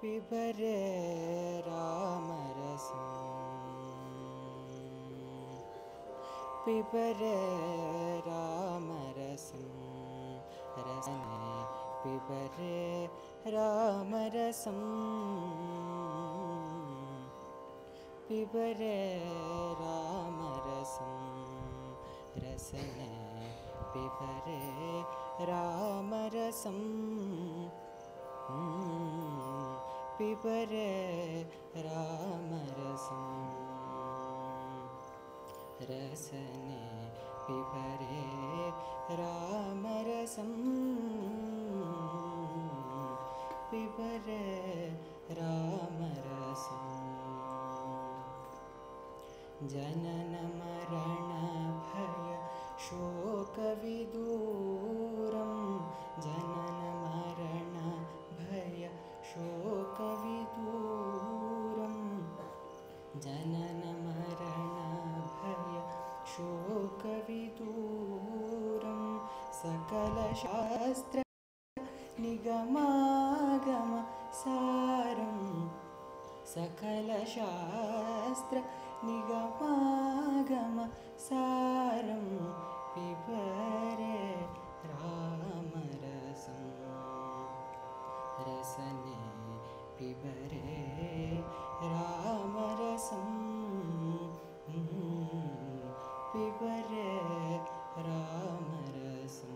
पिबरे रामरसं पिबरे रामरसं रसने पिबरे रामरसं पिबरे रामरसं रसने पिबरे रामरसं पिबरे रामरसं रसने पिबरे रामरसं पिबरे रामरसं जनन मरण भय शोकविदूरं जनन मरण भय शोकविदूरं जनन मरण भय शोकविदूरं सकलशास्त्र निगमागम सारं सकलशास्त्र निगमागम सारं पिबरे रामरसं रसने पिबरे रामरसं पिबरे रामरसं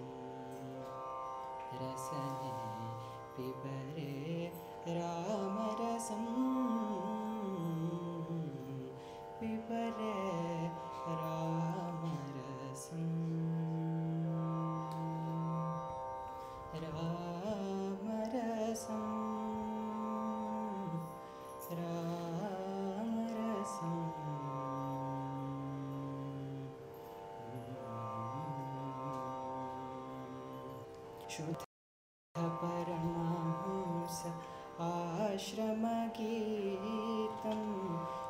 रसने पिबरे रामरसं पिबरे रामरसं रामरसं रामरसं शुद्ध परमहंस आश्रमगीतं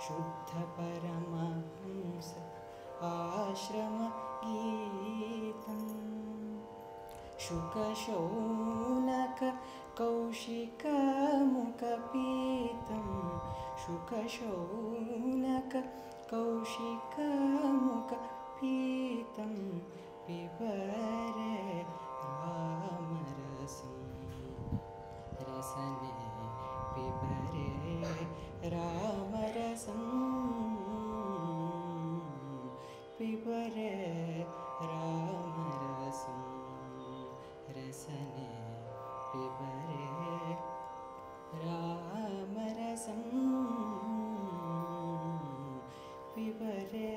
शुद्ध परमहंस आश्रमगीतं शुकशौनक कौशिकमुखपीतं शुकशौनक कौशिकमुखपीतं पिबरे रामरसं रसने पिबरे रामरसं पिबरे रामरसं रसने पिबरे रामरसं पिबरे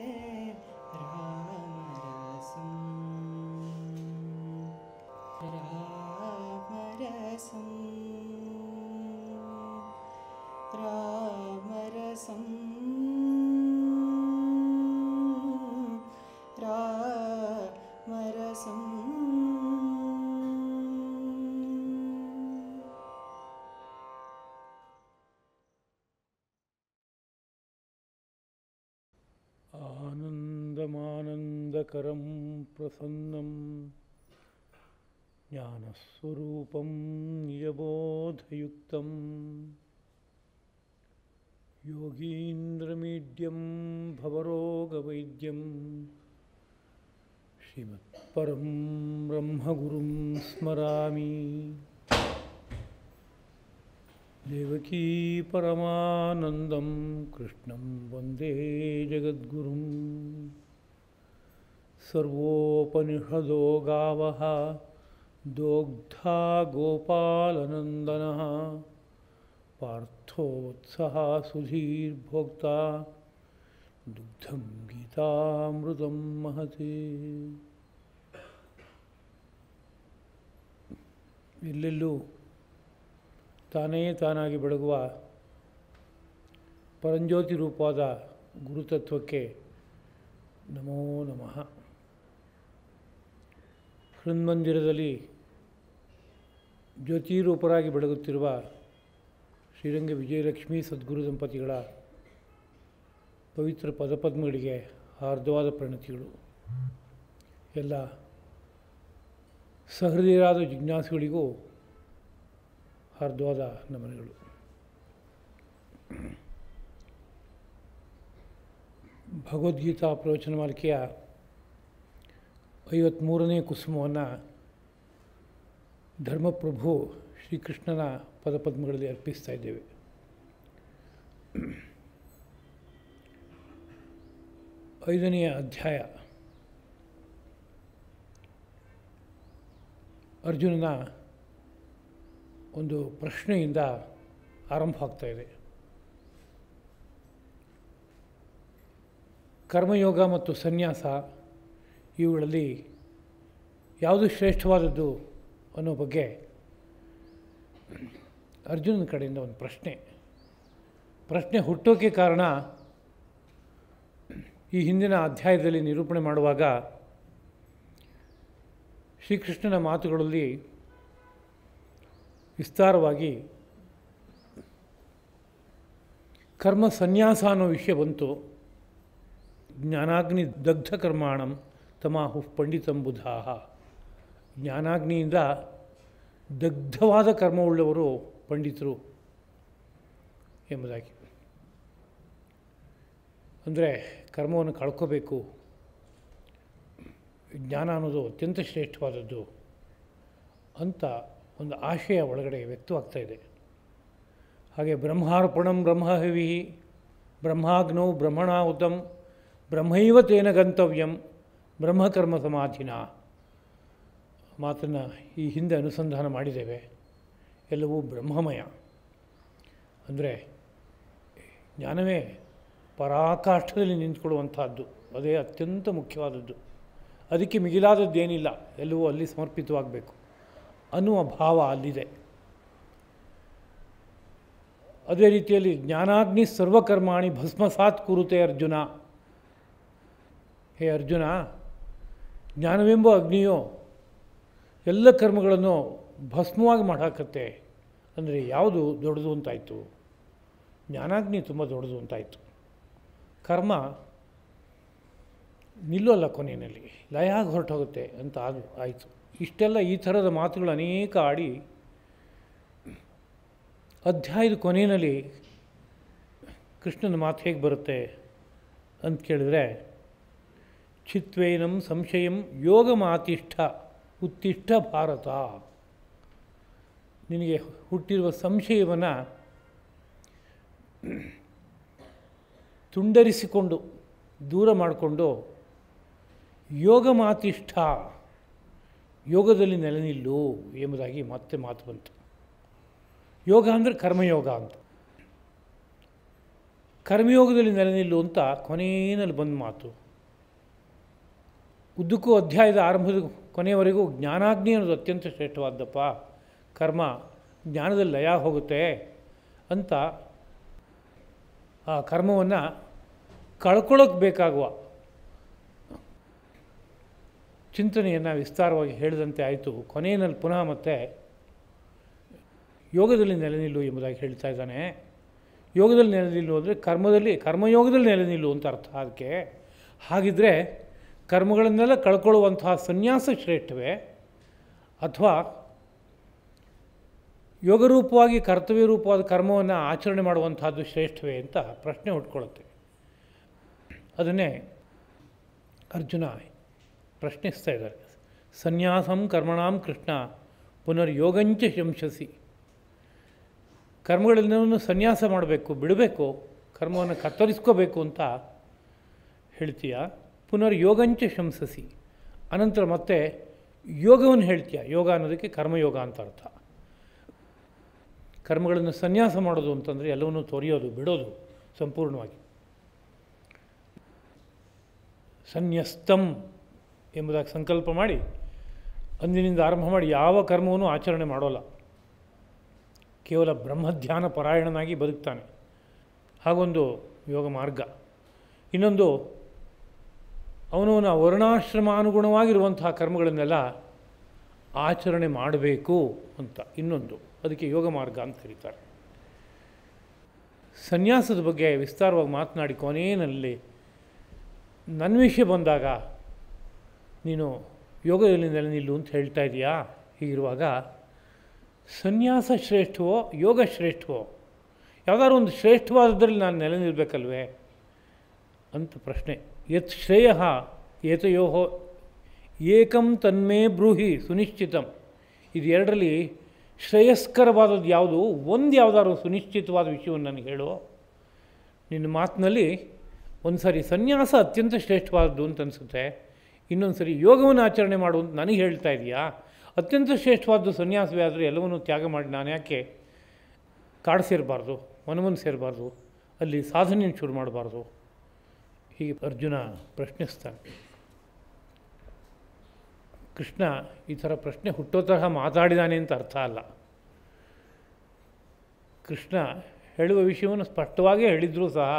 रामरसं रामरसं रामरसं रामरसं आनन्दमानन्दकरं प्रसन्नं ज्ञानस्वरूपं निजबोधयुक्तं योगीन्द्रमीड्यं भवरोगवैद्यं श्रीमत्परं ब्रह्मगुरुं स्मरामि देवकी परमानन्दं कृष्णं वन्दे जगद्गुरुं सर्वोपनिषदो गावः दोग्धा गोपालनन्दनः पार्थोत्सः सुधीर्भोक्ता दुग्धं गीतामृतं महते ಎಲ್ಲೆಲ್ಲೂ ತಾನೇ ತಾನಾಗಿ ಬೆಳಗುವ ಪರಂಜ್ಯೋತಿ ರೂಪವಾದ ಗುರುತತ್ವಕ್ಕೆ ನಮೋ ನಮಃ. ಹೃನ್ಮಂದಿರದಲ್ಲಿ ಜ್ಯೋತಿರೂಪರಾಗಿ ಬೆಳಗುತ್ತಿರುವ ಶ್ರೀರಂಗ ವಿಜಯಲಕ್ಷ್ಮೀ ಸದ್ಗುರು ದಂಪತಿಗಳ ಪವಿತ್ರ ಪದಪದ್ಮಗಳಿಗೆ ಹಾರ್ದವಾದ ಪ್ರಣತಿಗಳು. ಎಲ್ಲ ಸಹೃದಯರಾದ ಜಿಜ್ಞಾಸುಗಳಿಗೂ ಹಾರ್ದವಾದ ನಮನಗಳು. ಭಗವದ್ಗೀತಾ ಪ್ರವಚನ ಮಾಲಿಕೆಯ 53ನೇ ಕುಸುಮವನ್ನು ಧರ್ಮಪ್ರಭು ಶ್ರೀಕೃಷ್ಣನ ಪದಪದ್ಮಗಳಲ್ಲಿ ಅರ್ಪಿಸ್ತಾ ಇದ್ದೇವೆ. ಐದನೆಯ ಅಧ್ಯಾಯ ಅರ್ಜುನನ ಒಂದು ಪ್ರಶ್ನೆಯಿಂದ ಆರಂಭ ಆಗ್ತಾ ಇದೆ. ಕರ್ಮಯೋಗ ಮತ್ತು ಸನ್ಯಾಸ ಇವುಗಳಲ್ಲಿ ಯಾವುದು ಶ್ರೇಷ್ಠವಾದದ್ದು ಅನ್ನೋ ಬಗ್ಗೆ ಅರ್ಜುನನ ಕಡೆಯಿಂದ ಒಂದು ಪ್ರಶ್ನೆ ಹುಟ್ಟೋಕ್ಕೆ ಕಾರಣ ಈ ಹಿಂದಿನ ಅಧ್ಯಾಯದಲ್ಲಿ ನಿರೂಪಣೆ ಮಾಡುವಾಗ ಶ್ರೀಕೃಷ್ಣನ ಮಾತುಗಳಲ್ಲಿ ವಿಸ್ತಾರವಾಗಿ ಕರ್ಮ ಸನ್ಯಾಸ ಅನ್ನೋ ವಿಷಯ ಬಂತು. ಜ್ಞಾನಾಗ್ನಿ ದಗ್ಧ ಕರ್ಮಾಣಂ ತಮಾಹು ಪಂಡಿತಂ ಬುಧಾಹ. ಜ್ಞಾನಾಗ್ನಿಯಿಂದ ದಗ್ಧವಾದ ಕರ್ಮವುಳ್ಳವರು ಪಂಡಿತರು ಎಂಬುದಾಗಿ. ಅಂದರೆ ಕರ್ಮವನ್ನು ಕಳ್ಕೋಬೇಕು, ಜ್ಞಾನ ಅನ್ನೋದು ಅತ್ಯಂತ ಶ್ರೇಷ್ಠವಾದದ್ದು ಅಂತ ಒಂದು ಆಶಯ ಒಳಗಡೆ ವ್ಯಕ್ತವಾಗ್ತಾ ಇದೆ. ಹಾಗೆ ಬ್ರಹ್ಮಾರ್ಪಣಂ ಬ್ರಹ್ಮಹವಿ ಬ್ರಹ್ಮಾಗ್ನೌ ಬ್ರಹ್ಮಣಾಹುತಂ ಬ್ರಹ್ಮೈವ ತೇನ ಗಂತವ್ಯಂ ಬ್ರಹ್ಮಕರ್ಮ ಸಮಾಧಿನ ಮಾತನ್ನು ಈ ಹಿಂದೆ ಅನುಸಂಧಾನ ಮಾಡಿದ್ದೇವೆ. ಎಲ್ಲವೂ ಬ್ರಹ್ಮಮಯ. ಅಂದರೆ ಜ್ಞಾನವೇ ಪರಾಕಾಷ್ಠದಲ್ಲಿ ನಿಂತ್ಕೊಳ್ಳುವಂಥದ್ದು, ಅದೇ ಅತ್ಯಂತ ಮುಖ್ಯವಾದದ್ದು. ಅದಕ್ಕೆ ಮಿಗಿಲಾದದ್ದೇನಿಲ್ಲ, ಎಲ್ಲವೂ ಅಲ್ಲಿ ಸಮರ್ಪಿತವಾಗಬೇಕು ಅನ್ನುವ ಭಾವ ಅಲ್ಲಿದೆ. ಅದೇ ರೀತಿಯಲ್ಲಿ ಜ್ಞಾನಾಗ್ನಿ ಸರ್ವಕರ್ಮಾಣಿ ಭಸ್ಮಸಾತ್ ಕುರುತೆ ಅರ್ಜುನ. ಹೇ ಅರ್ಜುನ, ಜ್ಞಾನವೆಂಬ ಅಗ್ನಿಯು ಎಲ್ಲ ಕರ್ಮಗಳನ್ನು ಭಸ್ಮವಾಗಿ ಮಾಡಾಕತ್ತೆ. ಅಂದರೆ ಯಾವುದು ದೊಡ್ಡದು ಅಂತಾಯಿತು? ಜ್ಞಾನಾಗ್ನಿ ತುಂಬ ದೊಡ್ಡದು ಅಂತಾಯಿತು. ಕರ್ಮ ನಿಲ್ಲೋಲ್ಲ, ಕೊನೆಯಲ್ಲಿ ಲಯ ಆಗಿ ಹೊರಟೋಗುತ್ತೆ ಅಂತ ಆಯಿತು. ಇಷ್ಟೆಲ್ಲ ಈ ಥರದ ಮಾತುಗಳು ಅನೇಕ ಆಡಿ ಅಧ್ಯಾಯದ ಕೊನೆಯಲ್ಲಿ ಕೃಷ್ಣನ ಮಾತು ಹೇಗೆ ಬರುತ್ತೆ ಅಂತ ಕೇಳಿದ್ರೆ, ಚಿತ್ವೇನಂ ಸಂಶಯಂ ಯೋಗ ಮಾತಿಷ್ಠ ಉತ್ತಿಷ್ಠ ಭಾರತ. ನಿನಗೆ ಹುಟ್ಟಿರುವ ಸಂಶಯವನ್ನು ತುಂಡರಿಸಿಕೊಂಡು ದೂರ ಮಾಡಿಕೊಂಡು ಯೋಗ ಮಾತಿಷ್ಠ, ಯೋಗದಲ್ಲಿ ನೆಲೆನಿಲ್ಲು ಎಂಬುದಾಗಿ ಮತ್ತೆ ಮಾತು ಬಂತು. ಯೋಗ ಅಂದರೆ ಕರ್ಮಯೋಗ ಅಂತ. ಕರ್ಮಯೋಗದಲ್ಲಿ ನೆಲೆನಿಲ್ಲು ಅಂತ ಕೊನೆಯಲ್ಲಿ ಬಂದ ಮಾತು. ಉದ್ದಕ್ಕೂ ಅಧ್ಯಾಯದ ಆರಂಭದ ಕೊನೆಯವರೆಗೂ ಜ್ಞಾನಾಗ್ನಿ ಅನ್ನೋದು ಅತ್ಯಂತ ಶ್ರೇಷ್ಠವಾದಪ್ಪ, ಕರ್ಮ ಜ್ಞಾನದಲ್ಲಿ ಲಯ ಹೋಗುತ್ತೆ ಅಂತ ಆ ಕರ್ಮವನ್ನು ಕಳ್ಕೊಳ್ಳೋಕೆ ಬೇಕಾಗುವ ಚಿಂತನೆಯನ್ನು ವಿಸ್ತಾರವಾಗಿ ಹೇಳಿದಂತೆ ಆಯಿತು. ಕೊನೆಯಲ್ಲಿ ಪುನಃ ಮತ್ತೆ ಯೋಗದಲ್ಲಿ ನೆಲೆನಿಲ್ಲು ಎಂಬುದಾಗಿ ಹೇಳ್ತಾ ಇದ್ದಾನೆ. ಯೋಗದಲ್ಲಿ ನೆಲೆನಿಲ್ಲು ಅಂದರೆ ಕರ್ಮಯೋಗದಲ್ಲಿ ನೆಲೆನಿಲ್ಲು ಅಂತ ಅರ್ಥ. ಅದಕ್ಕೆ ಹಾಗಿದ್ದರೆ ಕರ್ಮಗಳನ್ನೆಲ್ಲ ಕಳ್ಕೊಳ್ಳುವಂತಹ ಸನ್ಯಾಸ ಶ್ರೇಷ್ಠವೇ ಅಥವಾ ಯೋಗರೂಪವಾಗಿ ಕರ್ತವ್ಯ ರೂಪವಾದ ಕರ್ಮವನ್ನು ಆಚರಣೆ ಮಾಡುವಂತಹದ್ದು ಶ್ರೇಷ್ಠವೇ ಅಂತ ಪ್ರಶ್ನೆ ಹುಟ್ಕೊಳ್ಳುತ್ತೆ. ಅದನ್ನೇ ಅರ್ಜುನ ಪ್ರಶ್ನಿಸ್ತಾ ಇದ್ದಾರೆ. ಸನ್ಯಾಸಂ ಕರ್ಮಣಾಂ ಕೃಷ್ಣ ಪುನರ್ಯೋಗಂಚ ಶಂಸಸಿ. ಕರ್ಮಗಳೆಲ್ಲವನ್ನೂ ಸನ್ಯಾಸ ಮಾಡಬೇಕು, ಬಿಡಬೇಕು, ಕರ್ಮವನ್ನು ಕತ್ತರಿಸ್ಕೋಬೇಕು ಅಂತ ಹೇಳ್ತೀಯ. ಪುನರ್ಯೋಗಂಚ ಶಂಸಸಿ, ಅನಂತರ ಮತ್ತೆ ಯೋಗವನ್ನು ಹೇಳ್ತೀಯ. ಯೋಗ ಅನ್ನೋದಕ್ಕೆ ಕರ್ಮಯೋಗ ಅಂತ ಅರ್ಥ. ಕರ್ಮಗಳನ್ನು ಸನ್ಯಾಸ ಮಾಡೋದು ಅಂತಂದರೆ ಎಲ್ಲವನ್ನೂ ತೊರೆಯೋದು, ಬಿಡೋದು ಸಂಪೂರ್ಣವಾಗಿ. ಸನ್ಯಸ್ತಂ ಎಂಬುದಾಗಿ ಸಂಕಲ್ಪ ಮಾಡಿ ಅಂದಿನಿಂದ ಆರಂಭ ಮಾಡಿ ಯಾವ ಕರ್ಮವನ್ನು ಆಚರಣೆ ಮಾಡೋಲ್ಲ, ಕೇವಲ ಬ್ರಹ್ಮಧ್ಯಾನ ಪರಾಯಣನಾಗಿ ಬದುಕ್ತಾನೆ. ಹಾಗೊಂದು ಯೋಗ ಮಾರ್ಗ. ಇನ್ನೊಂದು, ಅವನವನ ವರ್ಣಾಶ್ರಮಾನುಗುಣವಾಗಿರುವಂತಹ ಕರ್ಮಗಳನ್ನೆಲ್ಲ ಆಚರಣೆ ಮಾಡಬೇಕು ಅಂತ ಇನ್ನೊಂದು, ಅದಕ್ಕೆ ಯೋಗ ಮಾರ್ಗ ಅಂತ ಕರೀತಾರೆ. ಸನ್ಯಾಸದ ಬಗ್ಗೆ ವಿಸ್ತಾರವಾಗಿ ಮಾತನಾಡಿ ಕೊನೆಯಲ್ಲಿ ನನ್ನ ವಿಷಯ ಬಂದಾಗ ನೀನು ಯೋಗದಲ್ಲಿ ನೆಲೆನಿಲ್ಲು ಅಂತ ಹೇಳ್ತಾ ಇದೆಯಾ. ಹೀಗಿರುವಾಗ ಸನ್ಯಾಸ ಶ್ರೇಷ್ಠವೋ ಯೋಗ ಶ್ರೇಷ್ಠವೋ ಯಾವುದಾದ್ರು ಒಂದು ಶ್ರೇಷ್ಠವಾದದ್ರಲ್ಲಿ ನಾನು ನೆಲೆ ನಿಲ್ಲಬೇಕಲ್ವೇ ಅಂತ ಪ್ರಶ್ನೆ. ಯತ್ ಶ್ರೇಯ ಏತಯೋ ಏಕಂ ತನ್ಮೇ ಬ್ರೂಹಿ ಸುನಿಶ್ಚಿತಂ. ಇದು ಎರಡರಲ್ಲಿ ಶ್ರೇಯಸ್ಕರವಾದದ್ದು ಯಾವುದು, ಒಂದು ಯಾವುದಾದ್ರು ಸುನಿಶ್ಚಿತವಾದ ವಿಷಯವನ್ನು ನನಗೆ ಹೇಳು. ನಿನ್ನ ಮಾತಿನಲ್ಲಿ ಒಂದು ಸರಿ ಸನ್ಯಾಸ ಅತ್ಯಂತ ಶ್ರೇಷ್ಠವಾದದ್ದು ಅಂತ ಅನಿಸುತ್ತೆ, ಇನ್ನೊಂದು ಸರಿ ಯೋಗವನ್ನು ಆಚರಣೆ ಮಾಡು ಅಂತ ನನಗೆ ಹೇಳ್ತಾ ಇದೆಯಾ. ಅತ್ಯಂತ ಶ್ರೇಷ್ಠವಾದ್ದು ಸನ್ಯಾಸವೇ ಆದರೆ ಎಲ್ಲವನ್ನೂ ತ್ಯಾಗ ಮಾಡಿ ನಾನು ಯಾಕೆ ಕಾಡು ಸೇರಬಾರ್ದು, ವನವನ್ನು ಸೇರಬಾರ್ದು, ಅಲ್ಲಿ ಸಾಧನೆಯನ್ನು ಶುರು ಮಾಡಬಾರ್ದು? ಹೀಗೆ ಅರ್ಜುನ ಪ್ರಶ್ನಿಸ್ತಾನೆ. ಕೃಷ್ಣ ಈ ಥರ ಪ್ರಶ್ನೆ ಹುಟ್ಟೋ ತರಹ ಮಾತಾಡಿದಾನೆ ಅಂತ ಅರ್ಥ ಅಲ್ಲ. ಕೃಷ್ಣ ಹೇಳುವ ವಿಷಯವನ್ನು ಸ್ಪಷ್ಟವಾಗಿ ಹೇಳಿದರೂ ಸಹ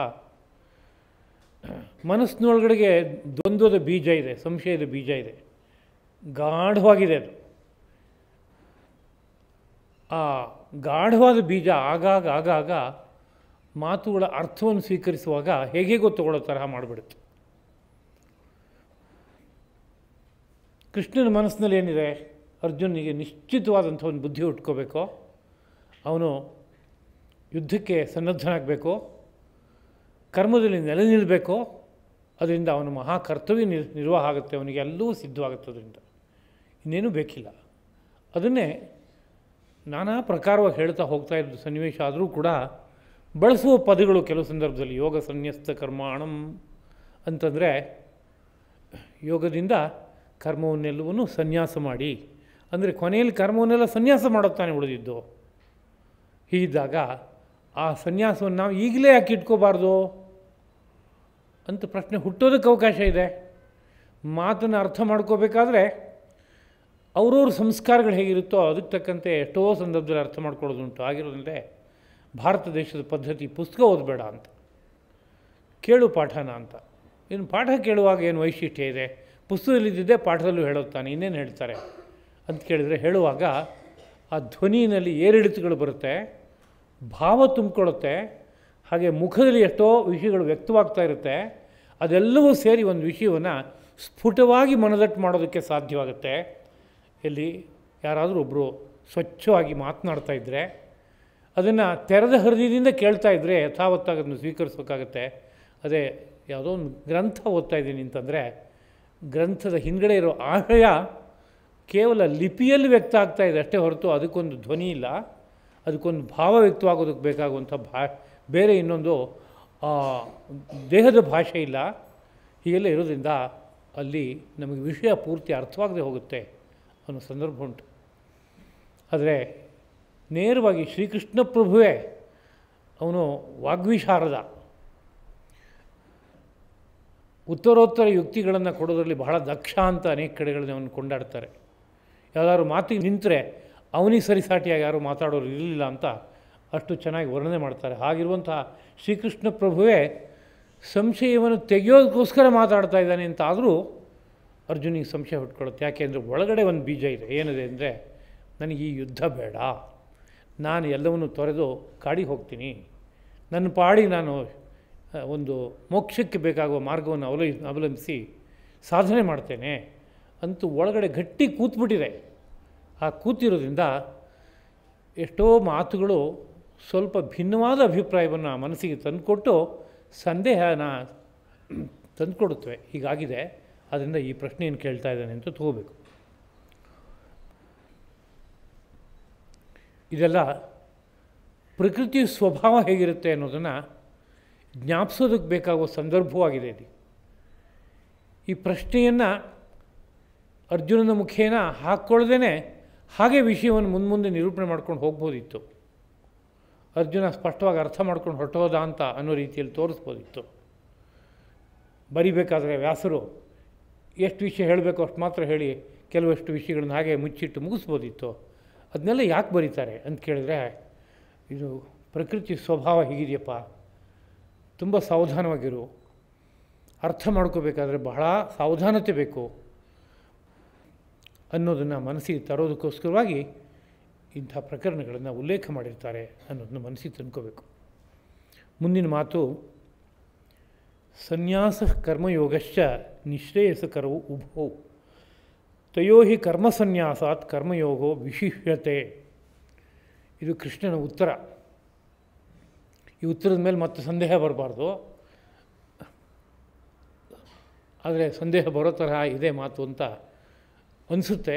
ಮನಸ್ಸಿನೊಳಗಡೆಗೆ ದ್ವಂದ್ವದ ಬೀಜ ಇದೆ, ಸಂಶಯದ ಬೀಜ ಇದೆ, ಗಾಢವಾಗಿದೆ ಅದು. ಆ ಗಾಢವಾದ ಬೀಜ ಆಗಾಗ ಮಾತುಗಳ ಅರ್ಥವನ್ನು ಸ್ವೀಕರಿಸುವಾಗ ಹೇಗೇಗೋ ತಗೊಳ್ಳೋ ತರಹ ಮಾಡಿಬಿಡುತ್ತೆ. ಕೃಷ್ಣನ ಮನಸ್ಸಿನಲ್ಲಿ ಏನಿದೆ, ಅರ್ಜುನಿಗೆ ನಿಶ್ಚಿತವಾದಂಥ ಒಂದು ಬುದ್ಧಿ ಉಟ್ಕೋಬೇಕು, ಅವನು ಯುದ್ಧಕ್ಕೆ ಸನ್ನದ್ಧನಾಗಬೇಕು, ಕರ್ಮದಲ್ಲಿ ನೆಲೆ ನಿಲ್ಲಬೇಕು, ಅದರಿಂದ ಅವನ ಮಹಾಕರ್ತವ್ಯ ನಿರ್ವಾಹ ಆಗುತ್ತೆ, ಅವನಿಗೆ ಎಲ್ಲವೂ ಸಿದ್ಧವಾಗುತ್ತೆ. ಅದರಿಂದ ಇನ್ನೇನೂ ಬೇಕಿಲ್ಲ. ಅದನ್ನೇ ನಾನಾ ಪ್ರಕಾರವಾಗಿ ಹೇಳ್ತಾ ಹೋಗ್ತಾ ಇರೋದು ಸನ್ನಿವೇಶ ಆದರೂ ಕೂಡ ಬಳಸುವ ಪದಗಳು ಕೆಲವು ಸಂದರ್ಭದಲ್ಲಿ ಯೋಗ ಸನ್ಯಸ್ತ ಕರ್ಮಾಣಂ ಅಂತಂದರೆ ಯೋಗದಿಂದ ಕರ್ಮವನ್ನೆಲ್ಲವನ್ನೂ ಸನ್ಯಾಸ ಮಾಡಿ, ಅಂದರೆ ಕೊನೆಯಲ್ಲಿ ಕರ್ಮವನ್ನೆಲ್ಲ ಸನ್ಯಾಸ ಮಾಡುತ್ತಾನೆ ಉಳಿದಿದ್ದು. ಹೀಗಿದ್ದಾಗ ಆ ಸನ್ಯಾಸವನ್ನು ನಾವು ಈಗಲೇ ಯಾಕೆ ಇಟ್ಕೋಬಾರ್ದು ಅಂತ ಪ್ರಶ್ನೆ ಹುಟ್ಟೋದಕ್ಕೆ ಅವಕಾಶ ಇದೆ. ಮಾತನ್ನು ಅರ್ಥ ಮಾಡ್ಕೋಬೇಕಾದ್ರೆ ಅವ್ರವ್ರ ಸಂಸ್ಕಾರಗಳು ಹೇಗಿರುತ್ತೋ ಅದಕ್ಕೆ ತಕ್ಕಂತೆ ಎಷ್ಟೋ ಸಂದರ್ಭದಲ್ಲಿ ಅರ್ಥ ಮಾಡ್ಕೊಳ್ಳೋದುಂಟು. ಆಗಿರೋದಂದರೆ ಭಾರತ ದೇಶದ ಪದ್ಧತಿ ಪುಸ್ತಕ ಓದಬೇಡ ಅಂತ, ಕೇಳು ಪಾಠನ ಅಂತ. ಇನ್ನು ಪಾಠ ಕೇಳುವಾಗ ಏನು ವೈಶಿಷ್ಟ್ಯ ಇದೆ, ಪುಸ್ತಕದಲ್ಲಿದ್ದಿದ್ದೇ ಪಾಠದಲ್ಲೂ ಹೇಳೋತ್ತಾನೆ, ಇನ್ನೇನು ಹೇಳ್ತಾರೆ ಅಂತ ಕೇಳಿದರೆ, ಹೇಳುವಾಗ ಆ ಧ್ವನಿಯಲ್ಲಿ ಏರಿಳಿತಗಳು ಬರುತ್ತೆ, ಭಾವ ತುಂಬಿಕೊಳ್ಳುತ್ತೆ, ಹಾಗೆ ಮುಖದಲ್ಲಿ ಎಷ್ಟೋ ವಿಷಯಗಳು ವ್ಯಕ್ತವಾಗ್ತಾ ಇರುತ್ತೆ. ಅದೆಲ್ಲವೂ ಸೇರಿ ಒಂದು ವಿಷಯವನ್ನು ಸ್ಫುಟವಾಗಿ ಮನದಟ್ಟು ಮಾಡೋದಕ್ಕೆ ಸಾಧ್ಯವಾಗುತ್ತೆ. ಎಲ್ಲಿ ಯಾರಾದರೂ ಒಬ್ಬರು ಸ್ವಚ್ಛವಾಗಿ ಮಾತನಾಡ್ತಾ ಇದ್ದರೆ ಅದನ್ನು ತೆರೆದ ಹೃದಯದಿಂದ ಕೇಳ್ತಾ ಇದ್ದರೆ ಯಥಾವತ್ತಾಗಿ ಅದನ್ನು ಸ್ವೀಕರಿಸೋಕ್ಕಾಗತ್ತೆ. ಅದೇ ಯಾವುದೋ ಒಂದು ಗ್ರಂಥ ಓದ್ತಾ ಇದ್ದೀನಿ ಅಂತಂದರೆ ಗ್ರಂಥದ ಹಿಂದುಗಡೆ ಇರೋ ಆಶಯ ಕೇವಲ ಲಿಪಿಯಲ್ಲಿ ವ್ಯಕ್ತ ಆಗ್ತಾ ಇದೆ ಅಷ್ಟೇ ಹೊರತು ಅದಕ್ಕೊಂದು ಧ್ವನಿ ಇಲ್ಲ, ಅದಕ್ಕೊಂದು ಭಾವ ವ್ಯಕ್ತವಾಗೋದಕ್ಕೆ ಬೇಕಾಗುವಂಥ ಬೇರೆ ಇನ್ನೊಂದು ದೇಹದ ಭಾಷೆ ಇಲ್ಲ. ಹೀಗೆಲ್ಲ ಇರೋದ್ರಿಂದ ಅಲ್ಲಿ ನಮಗೆ ವಿಷಯ ಪೂರ್ತಿ ಅರ್ಥವಾಗದೆ ಹೋಗುತ್ತೆ ಅನ್ನೋ ಸಂದರ್ಭ ಉಂಟು. ಆದರೆ ನೇರವಾಗಿ ಶ್ರೀಕೃಷ್ಣ ಪ್ರಭುವೇ ಅವನು ವಾಗ್ವಿಶಾರದ, ಉತ್ತರೋತ್ತರ ಯುಕ್ತಿಗಳನ್ನು ಕೊಡೋದರಲ್ಲಿ ಬಹಳ ದಕ್ಷ ಅಂತ ಅನೇಕ ಕಡೆಗಳಲ್ಲಿ ಅವನು ಕೊಂಡಾಡ್ತಾರೆ. ಯಾವುದಾದ್ರು ಮಾತಿಗೆ ನಿಂತರೆ ಅವನಿಗೆ ಸರಿಸಾಟಿಯಾಗಿ ಯಾರು ಮಾತಾಡೋರು ಇರಲಿಲ್ಲ ಅಂತ ಅಷ್ಟು ಚೆನ್ನಾಗಿ ವರ್ಣನೆ ಮಾಡ್ತಾರೆ. ಹಾಗಿರುವಂಥ ಶ್ರೀಕೃಷ್ಣ ಪ್ರಭುವೇ ಸಂಶಯವನ್ನು ತೆಗೆಯೋದಕ್ಕೋಸ್ಕರ ಮಾತಾಡ್ತಾ ಇದ್ದಾನೆ ಅಂತ ಆದರೂ ಅರ್ಜುನಿಗೆ ಸಂಶಯ ಹುಟ್ಕೊಳ್ಳುತ್ತೆ. ಯಾಕೆಂದರೆ ಒಳಗಡೆ ಒಂದು ಬೀಜ ಇದೆ. ಏನಿದೆ ಅಂದರೆ, ನನಗೆ ಈ ಯುದ್ಧ ಬೇಡ, ನಾನು ಎಲ್ಲವನ್ನು ತೊರೆದು ಕಾಡಿಗೆ ಹೋಗ್ತೀನಿ, ನನ್ನ ಪಾಡಿಗೆ ನಾನು ಒಂದು ಮೋಕ್ಷಕ್ಕೆ ಬೇಕಾಗುವ ಮಾರ್ಗವನ್ನು ಅವಲಂಬಿಸಿ ಸಾಧನೆ ಮಾಡ್ತೇನೆ ಅಂತೂ ಒಳಗಡೆ ಗಟ್ಟಿ ಕೂತ್ಬಿಟ್ಟಿದೆ. ಆ ಕೂತಿರೋದ್ರಿಂದ ಎಷ್ಟೋ ಮಾತುಗಳು ಸ್ವಲ್ಪ ಭಿನ್ನವಾದ ಅಭಿಪ್ರಾಯವನ್ನು ಮನಸ್ಸಿಗೆ ತಂದುಕೊಟ್ಟು ಸಂದೇಹನ ತಂದುಕೊಡುತ್ತವೆ. ಹೀಗಾಗಿದೆ, ಅದರಿಂದ ಈ ಪ್ರಶ್ನೆಯನ್ನು ಕೇಳ್ತಾ ಇದ್ದಾನೆ ಅಂತ ತಗೋಬೇಕು. ಇದೆಲ್ಲ ಪ್ರಕೃತಿಯ ಸ್ವಭಾವ ಹೇಗಿರುತ್ತೆ ಅನ್ನೋದನ್ನು ಜ್ಞಾಪಿಸೋದಕ್ಕೆ ಬೇಕಾಗುವ ಸಂದರ್ಭವಾಗಿದೆ ಇದು. ಈ ಪ್ರಶ್ನೆಯನ್ನು ಅರ್ಜುನನ ಮುಖೇನ ಹಾಕ್ಕೊಳ್ಳದೇನೆ ಹಾಗೆ ವಿಷಯವನ್ನು ಮುಂದೆ ನಿರೂಪಣೆ ಮಾಡ್ಕೊಂಡು ಹೋಗ್ಬೋದಿತ್ತು. ಅರ್ಜುನ ಸ್ಪಷ್ಟವಾಗಿ ಅರ್ಥ ಮಾಡ್ಕೊಂಡು ಹೊರಟೋದ ಅಂತ ಅನ್ನೋ ರೀತಿಯಲ್ಲಿ ತೋರಿಸ್ಬೋದಿತ್ತು. ಬರಿಬೇಕಾದ್ರೆ ವ್ಯಾಸರು ಎಷ್ಟು ವಿಷಯ ಹೇಳಬೇಕು ಅಷ್ಟು ಮಾತ್ರ ಹೇಳಿ ಕೆಲವಷ್ಟು ವಿಷಯಗಳನ್ನ ಹಾಗೆ ಮುಚ್ಚಿಟ್ಟು ಮುಗಿಸ್ಬೋದಿತ್ತು. ಅದನ್ನೆಲ್ಲ ಯಾಕೆ ಬರೀತಾರೆ ಅಂತ ಕೇಳಿದ್ರೆ, ಇದು ಪ್ರಕೃತಿ ಸ್ವಭಾವ ಹೀಗಿದೆಯಪ್ಪ, ತುಂಬ ಸಾವಧಾನವಾಗಿರು, ಅರ್ಥ ಮಾಡ್ಕೋಬೇಕಾದ್ರೆ ಬಹಳ ಸಾವಧಾನತೆ ಬೇಕು ಅನ್ನೋದನ್ನು ಮನಸ್ಸಿಗೆ ತರೋದಕ್ಕೋಸ್ಕರವಾಗಿ ಇಂಥ ಪ್ರಕರಣಗಳನ್ನು ಉಲ್ಲೇಖ ಮಾಡಿರ್ತಾರೆ ಅನ್ನೋದನ್ನು ಮನಸ್ಸಿಗೆ ತಂದ್ಕೋಬೇಕು. ಮುಂದಿನ ಮಾತು, ಸನ್ಯಾಸ ಕರ್ಮಯೋಗಶ್ಚ ನಿಶ್ರೇಯಸಕರವು ಉಭೌ ತಯೋ ಹಿ ಕರ್ಮಸನ್ಯಾಸಾತ್ ಕರ್ಮಯೋಗೋ ವಿಶಿಷ್ಯತೆ. ಇದು ಕೃಷ್ಣನ ಉತ್ತರ. ಈ ಉತ್ತರದ ಮೇಲೆ ಮತ್ತೆ ಸಂದೇಹ ಬರಬಾರ್ದು. ಆದರೆ ಸಂದೇಹ ಬರೋ ತರಹ ಇದೆ ಮಾತು ಅಂತ ಅನಿಸುತ್ತೆ.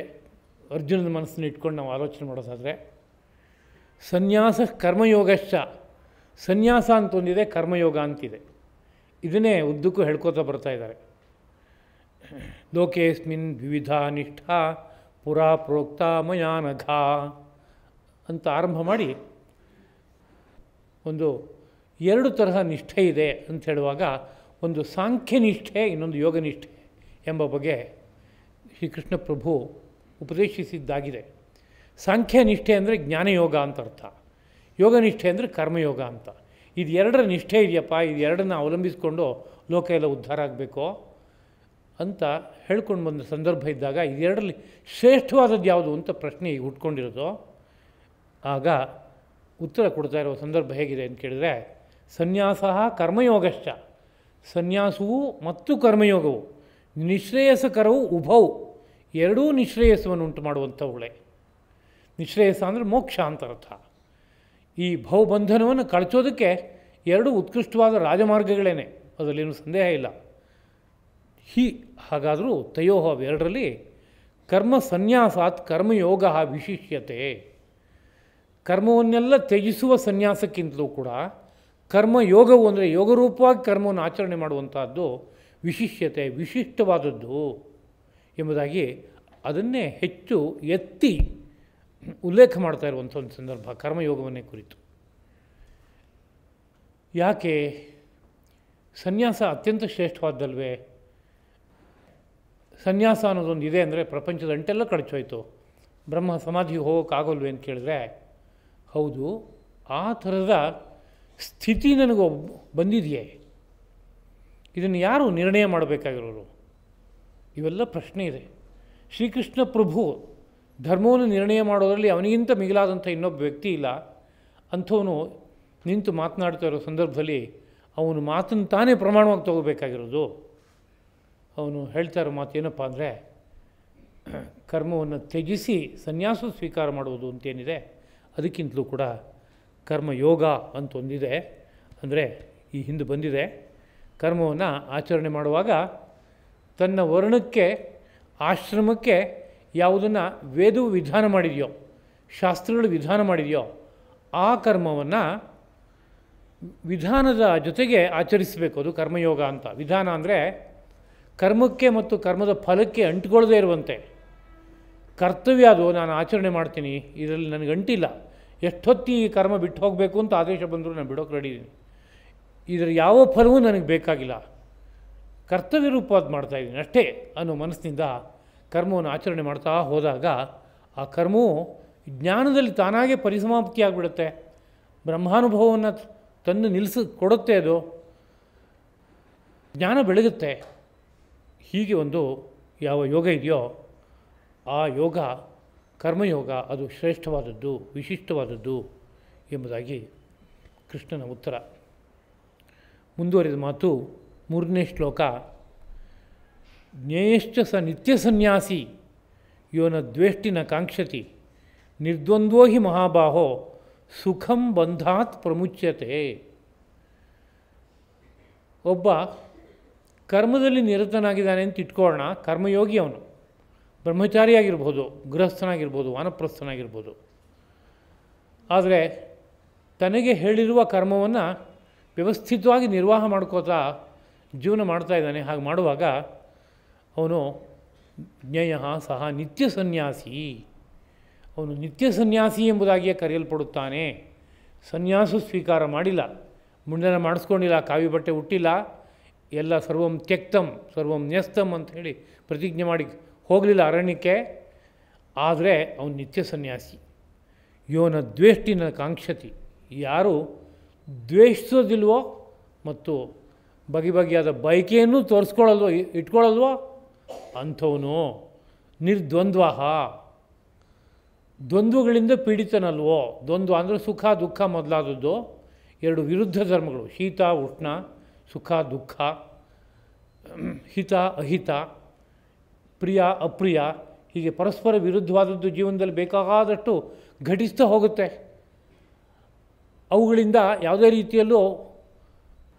ಅರ್ಜುನನ ಮನಸ್ಸನ್ನು ಇಟ್ಕೊಂಡು ನಾವು ಆಲೋಚನೆ ಮಾಡೋದಾದರೆ, ಸನ್ಯಾಸ ಕರ್ಮಯೋಗಶ್ಚ, ಸನ್ಯಾಸ ಅಂತ ಒಂದಿದೆ, ಕರ್ಮಯೋಗ ಅಂತಿದೆ. ಇದನ್ನೇ ಉದ್ದಕ್ಕೂ ಹೇಳ್ಕೊತಾ ಬರ್ತಾ ಇದ್ದಾರೆ. ಲೋಕೇಸ್ಮಿನ್ ವಿವಿಧ ನಿಷ್ಠಾ ಪುರಾ ಪ್ರೋಕ್ತ ಮಯಾನಘ ಅಂತ ಆರಂಭ ಮಾಡಿ ಒಂದು 2 ತರಹ ನಿಷ್ಠೆ ಇದೆ ಅಂತ ಹೇಳುವಾಗ, ಒಂದು ಸಾಂಖ್ಯ ನಿಷ್ಠೆ, ಇನ್ನೊಂದು ಯೋಗ ನಿಷ್ಠೆ ಎಂಬ ಬಗ್ಗೆ ಶ್ರೀಕೃಷ್ಣ ಪ್ರಭು ಉಪದೇಶಿಸಿದ್ದಾಗಿದೆ. ಸಾಂಖ್ಯ ನಿಷ್ಠೆ ಅಂದರೆ ಜ್ಞಾನಯೋಗ ಅಂತ ಅರ್ಥ, ಯೋಗ ನಿಷ್ಠೆ ಅಂದರೆ ಕರ್ಮಯೋಗ ಅಂತ. ಇದು 2ರ ನಿಷ್ಠೆ ಇದೆಯಪ್ಪ, ಇದು 2ನ್ನ ಅವಲಂಬಿಸಿಕೊಂಡು ಲೋಕ ಎಲ್ಲ ಉದ್ಧಾರ ಆಗಬೇಕು ಅಂತ ಹೇಳ್ಕೊಂಡು ಬಂದ ಸಂದರ್ಭ ಇದ್ದಾಗ, ಇದು 2ರಲ್ಲಿ ಶ್ರೇಷ್ಠವಾದದ್ದು ಯಾವುದು ಅಂತ ಪ್ರಶ್ನೆ ಈಗ ಹುಟ್ಕೊಂಡಿರೋದು. ಆಗ ಉತ್ತರ ಕೊಡ್ತಾ ಇರೋ ಸಂದರ್ಭ ಹೇಗಿದೆ ಅಂತ ಕೇಳಿದರೆ, ಸನ್ಯಾಸ ಕರ್ಮಯೋಗಶ್ಚ, ಸನ್ಯಾಸವು ಮತ್ತು ಕರ್ಮಯೋಗವು ನಿಶ್ರೇಯಸಕರವು ಉಭೌ, ಎರಡೂ ನಿಶ್ರೇಯಸವನ್ನು ಉಂಟು ಮಾಡುವಂಥವುಗಳೇ. ನಿಶ್ರೇಯಸ ಅಂದರೆ ಮೋಕ್ಷ ಅಂತ ಅರ್ಥ. ಈ ಭವಬಂಧನವನ್ನು ಕಳಚೋದಕ್ಕೆ 2 ಉತ್ಕೃಷ್ಟವಾದ ರಾಜಮಾರ್ಗಗಳೇನೆ, ಅದರಲ್ಲೇನು ಸಂದೇಹ ಇಲ್ಲ. ಹಾಗಾದರೂ ತಯೋಹ, ಅವೆರಡರಲ್ಲಿ ಕರ್ಮ ಸನ್ಯಾಸಾತ್ ಕರ್ಮಯೋಗ ವಿಶಿಷ್ಯತೆ, ಕರ್ಮವನ್ನೆಲ್ಲ ತ್ಯಜಿಸುವ ಸನ್ಯಾಸಕ್ಕಿಂತಲೂ ಕೂಡ ಕರ್ಮಯೋಗವು ಅಂದರೆ ಯೋಗರೂಪವಾಗಿ ಕರ್ಮವನ್ನು ಆಚರಣೆ ಮಾಡುವಂಥದ್ದು ವಿಶಿಷ್ಯತೆ, ವಿಶಿಷ್ಟವಾದದ್ದು ಎಂಬುದಾಗಿ ಅದನ್ನೇ ಹೆಚ್ಚು ಎತ್ತಿ ಉಲ್ಲೇಖ ಮಾಡ್ತಾ ಇರುವಂಥ ಒಂದು ಸಂದರ್ಭ ಕರ್ಮಯೋಗವನ್ನೇ ಕುರಿತು. ಯಾಕೆ ಸನ್ಯಾಸ ಅತ್ಯಂತ ಶ್ರೇಷ್ಠವಾದ್ದಲ್ವೇ? ಸನ್ಯಾಸ ಅನ್ನೋದೊಂದು ಇದೆ ಅಂದರೆ ಪ್ರಪಂಚದ ಅಂಟೆಲ್ಲ ಕಳಚೋಯ್ತು, ಬ್ರಹ್ಮ ಸಮಾಧಿಗೆ ಹೋಗೋಕ್ಕಾಗೋಲ್ವೇ ಅಂತ ಕೇಳಿದ್ರೆ, ಹೌದು, ಆ ಥರದ ಸ್ಥಿತಿ ನನಗೆ ಬಂದಿದೆಯೇ? ಇದನ್ನು ಯಾರು ನಿರ್ಣಯ ಮಾಡಬೇಕಾಗಿರೋರು? ಇವೆಲ್ಲ ಪ್ರಶ್ನೆ ಇದೆ. ಶ್ರೀಕೃಷ್ಣ ಪ್ರಭು ಧರ್ಮವನ್ನು ನಿರ್ಣಯ ಮಾಡೋದರಲ್ಲಿ ಅವನಿಗಿಂತ ಮಿಗಿಲಾದಂಥ ಇನ್ನೊಬ್ಬ ವ್ಯಕ್ತಿ ಇಲ್ಲ. ಅಂಥವನು ನಿಂತು ಮಾತನಾಡ್ತಾ ಇರೋ ಸಂದರ್ಭದಲ್ಲಿ ಅವನು ಮಾತನ್ನು ತಾನೇ ಪ್ರಮಾಣವಾಗಿ ತಗೋಬೇಕಾಗಿರೋದು. ಅವನು ಹೇಳ್ತಾ ಇರೋ ಮಾತು ಏನಪ್ಪ ಅಂದರೆ, ಕರ್ಮವನ್ನು ತ್ಯಜಿಸಿ ಸನ್ಯಾಸ ಸ್ವೀಕಾರ ಮಾಡುವುದು ಅಂತೇನಿದೆ, ಅದಕ್ಕಿಂತಲೂ ಕೂಡ ಕರ್ಮಯೋಗ ಅಂತ ಒಂದಿದೆ. ಅಂದರೆ ಈ ಹಿಂದೆ ಬಂದಿದೆ, ಕರ್ಮವನ್ನು ಆಚರಣೆ ಮಾಡುವಾಗ ತನ್ನ ವರ್ಣಕ್ಕೆ, ಆಶ್ರಮಕ್ಕೆ ಯಾವುದನ್ನು ವೇದವು ವಿಧಾನ ಮಾಡಿದೆಯೋ, ಶಾಸ್ತ್ರಗಳು ವಿಧಾನ ಮಾಡಿದೆಯೋ, ಆ ಕರ್ಮವನ್ನು ವಿಧಾನದ ಜೊತೆಗೆ ಆಚರಿಸಬೇಕು. ಅದು ಕರ್ಮಯೋಗ ಅಂತ. ವಿಧಾನ ಅಂದರೆ ಕರ್ಮಕ್ಕೆ ಮತ್ತು ಕರ್ಮದ ಫಲಕ್ಕೆ ಅಂಟುಕೊಳ್ಳದೇ ಇರುವಂತೆ. ಕರ್ತವ್ಯ ಅದು, ನಾನು ಆಚರಣೆ ಮಾಡ್ತೀನಿ, ಇದರಲ್ಲಿ ನನಗೆ ಅಂಟಿಲ್ಲ, ಎಷ್ಟೊತ್ತಿ ಈ ಕರ್ಮ ಬಿಟ್ಟು ಹೋಗಬೇಕು ಅಂತ ಆದೇಶ ಬಂದರೂ ನಾನು ಬಿಡೋಕೆ ರೆಡಿ ಇದ್ದೀನಿ, ಇದರ ಯಾವ ಫಲವೂ ನನಗೆ ಬೇಕಾಗಿಲ್ಲ, ಕರ್ತವ್ಯ ರೂಪವಾದ ಮಾಡ್ತಾಯಿದ್ದೀನಿ ಅಷ್ಟೇ ಅನ್ನೋ ಮನಸ್ಸಿನಿಂದ ಕರ್ಮವನ್ನು ಆಚರಣೆ ಮಾಡ್ತಾ ಹೋದಾಗ ಆ ಕರ್ಮವು ಜ್ಞಾನದಲ್ಲಿ ತಾನಾಗೇ ಪರಿಸಮಾಪ್ತಿ ಆಗಿಬಿಡುತ್ತೆ, ಬ್ರಹ್ಮಾನುಭವವನ್ನು ತಂದು ಕೊಡುತ್ತೆ, ಅದು ಜ್ಞಾನ ಬೆಳಗುತ್ತೆ. ಹೀಗೆ ಒಂದು ಯಾವ ಯೋಗ ಇದೆಯೋ ಆ ಯೋಗ, ಕರ್ಮಯೋಗ, ಅದು ಶ್ರೇಷ್ಠವಾದದ್ದು, ವಿಶಿಷ್ಟವಾದದ್ದು ಎಂಬುದಾಗಿ ಕೃಷ್ಣನ ಉತ್ತರ. ಮುಂದುವರಿದ ಮಾತು 3ನೇ ಶ್ಲೋಕ. ಜ್ಞೇಯಶ್ಚ ಸ ನಿತ್ಯ ಸನ್ಯಾಸಿ ಯೋ ನ ದ್ವೇಷ್ಟಿ ನ ಕಾಂಕ್ಷತಿ ನಿರ್ದ್ವಂದ್ವೋ ಹಿ ಮಹಾಬಾಹೋ ಸುಖಂ ಬಂಧಾತ್ ಪ್ರಮುಚ್ಯತೆ. ಒಬ್ಬ ಕರ್ಮದಲ್ಲಿ ನಿರತನಾಗಿದ್ದಾನೆ ಅಂತ ಇಟ್ಕೊಳ್ಳೋಣ, ಕರ್ಮಯೋಗಿ ಅವನು, ಬ್ರಹ್ಮಚಾರಿಯಾಗಿರ್ಬೋದು, ಗೃಹಸ್ಥನಾಗಿರ್ಬೋದು, ವಾನಪ್ರಸ್ಥನಾಗಿರ್ಬೋದು. ಆದರೆ ತನಗೆ ಹೇಳಿರುವ ಕರ್ಮವನ್ನು ವ್ಯವಸ್ಥಿತವಾಗಿ ನಿರ್ವಾಹ ಮಾಡ್ಕೋತಾ ಜೀವನ ಮಾಡ್ತಾ ಇದ್ದಾನೆ. ಹಾಗೆ ಮಾಡುವಾಗ ಅವನು ಜ್ಞೇಯ ಸಹ ನಿತ್ಯ ಸನ್ಯಾಸಿ, ಅವನು ನಿತ್ಯ ಸನ್ಯಾಸಿ ಎಂಬುದಾಗಿಯೇ ಕರೆಯಲ್ಪಡುತ್ತಾನೆ. ಸನ್ಯಾಸ ಸ್ವೀಕಾರ ಮಾಡಿಲ್ಲ, ಮುಂಡನ ಮಾಡಿಸ್ಕೊಂಡಿಲ್ಲ, ಕಾವಿ ಬಟ್ಟೆ ಹುಟ್ಟಿಲ್ಲ, ಎಲ್ಲ ಸರ್ವಂ ತ್ಯಕ್ತಂ ಸರ್ವಂ ನ್ಯಸ್ತಂ ಅಂತ ಹೇಳಿ ಪ್ರತಿಜ್ಞೆ ಮಾಡಿ ಹೋಗಲಿಲ್ಲ ಅರಣ್ಯಕ್ಕೆ. ಆದರೆ ಅವನು ನಿತ್ಯ ಸನ್ಯಾಸಿ. ಯೋನ ದ್ವೇಷ್ಟಿನ ಕಾಂಕ್ಷತಿ, ಯಾರು ದ್ವೇಷಿಸೋದಿಲ್ವೋ ಮತ್ತು ಬಗೆ ಬಗೆಯಾದ ಬಯಕೆಯನ್ನು ತೋರಿಸ್ಕೊಳ್ಳಲ್ವೋ, ಇಟ್ಕೊಳ್ಳಲ್ವೋ ಅಂಥವನು ನಿರ್ದ್ವಂದ್ವ, ದ್ವಂದ್ವಗಳಿಂದ ಪೀಡಿತನಲ್ವೋ. ದ್ವಂದ್ವ ಅಂದರೆ ಸುಖ ದುಃಖ ಮೊದಲಾದದ್ದು, 2 ವಿರುದ್ಧ ಧರ್ಮಗಳು, ಶೀತ ಉಷ್ಣ, ಸುಖ ದುಃಖ, ಹಿತ ಅಹಿತ, ಪ್ರಿಯ ಅಪ್ರಿಯ, ಹೀಗೆ ಪರಸ್ಪರ ವಿರುದ್ಧವಾದದ್ದು ಜೀವನದಲ್ಲಿ ಬೇಕಾದಷ್ಟು ಘಟಿಸ್ತಾ ಹೋಗುತ್ತೆ. ಅವುಗಳಿಂದ ಯಾವುದೇ ರೀತಿಯಲ್ಲೂ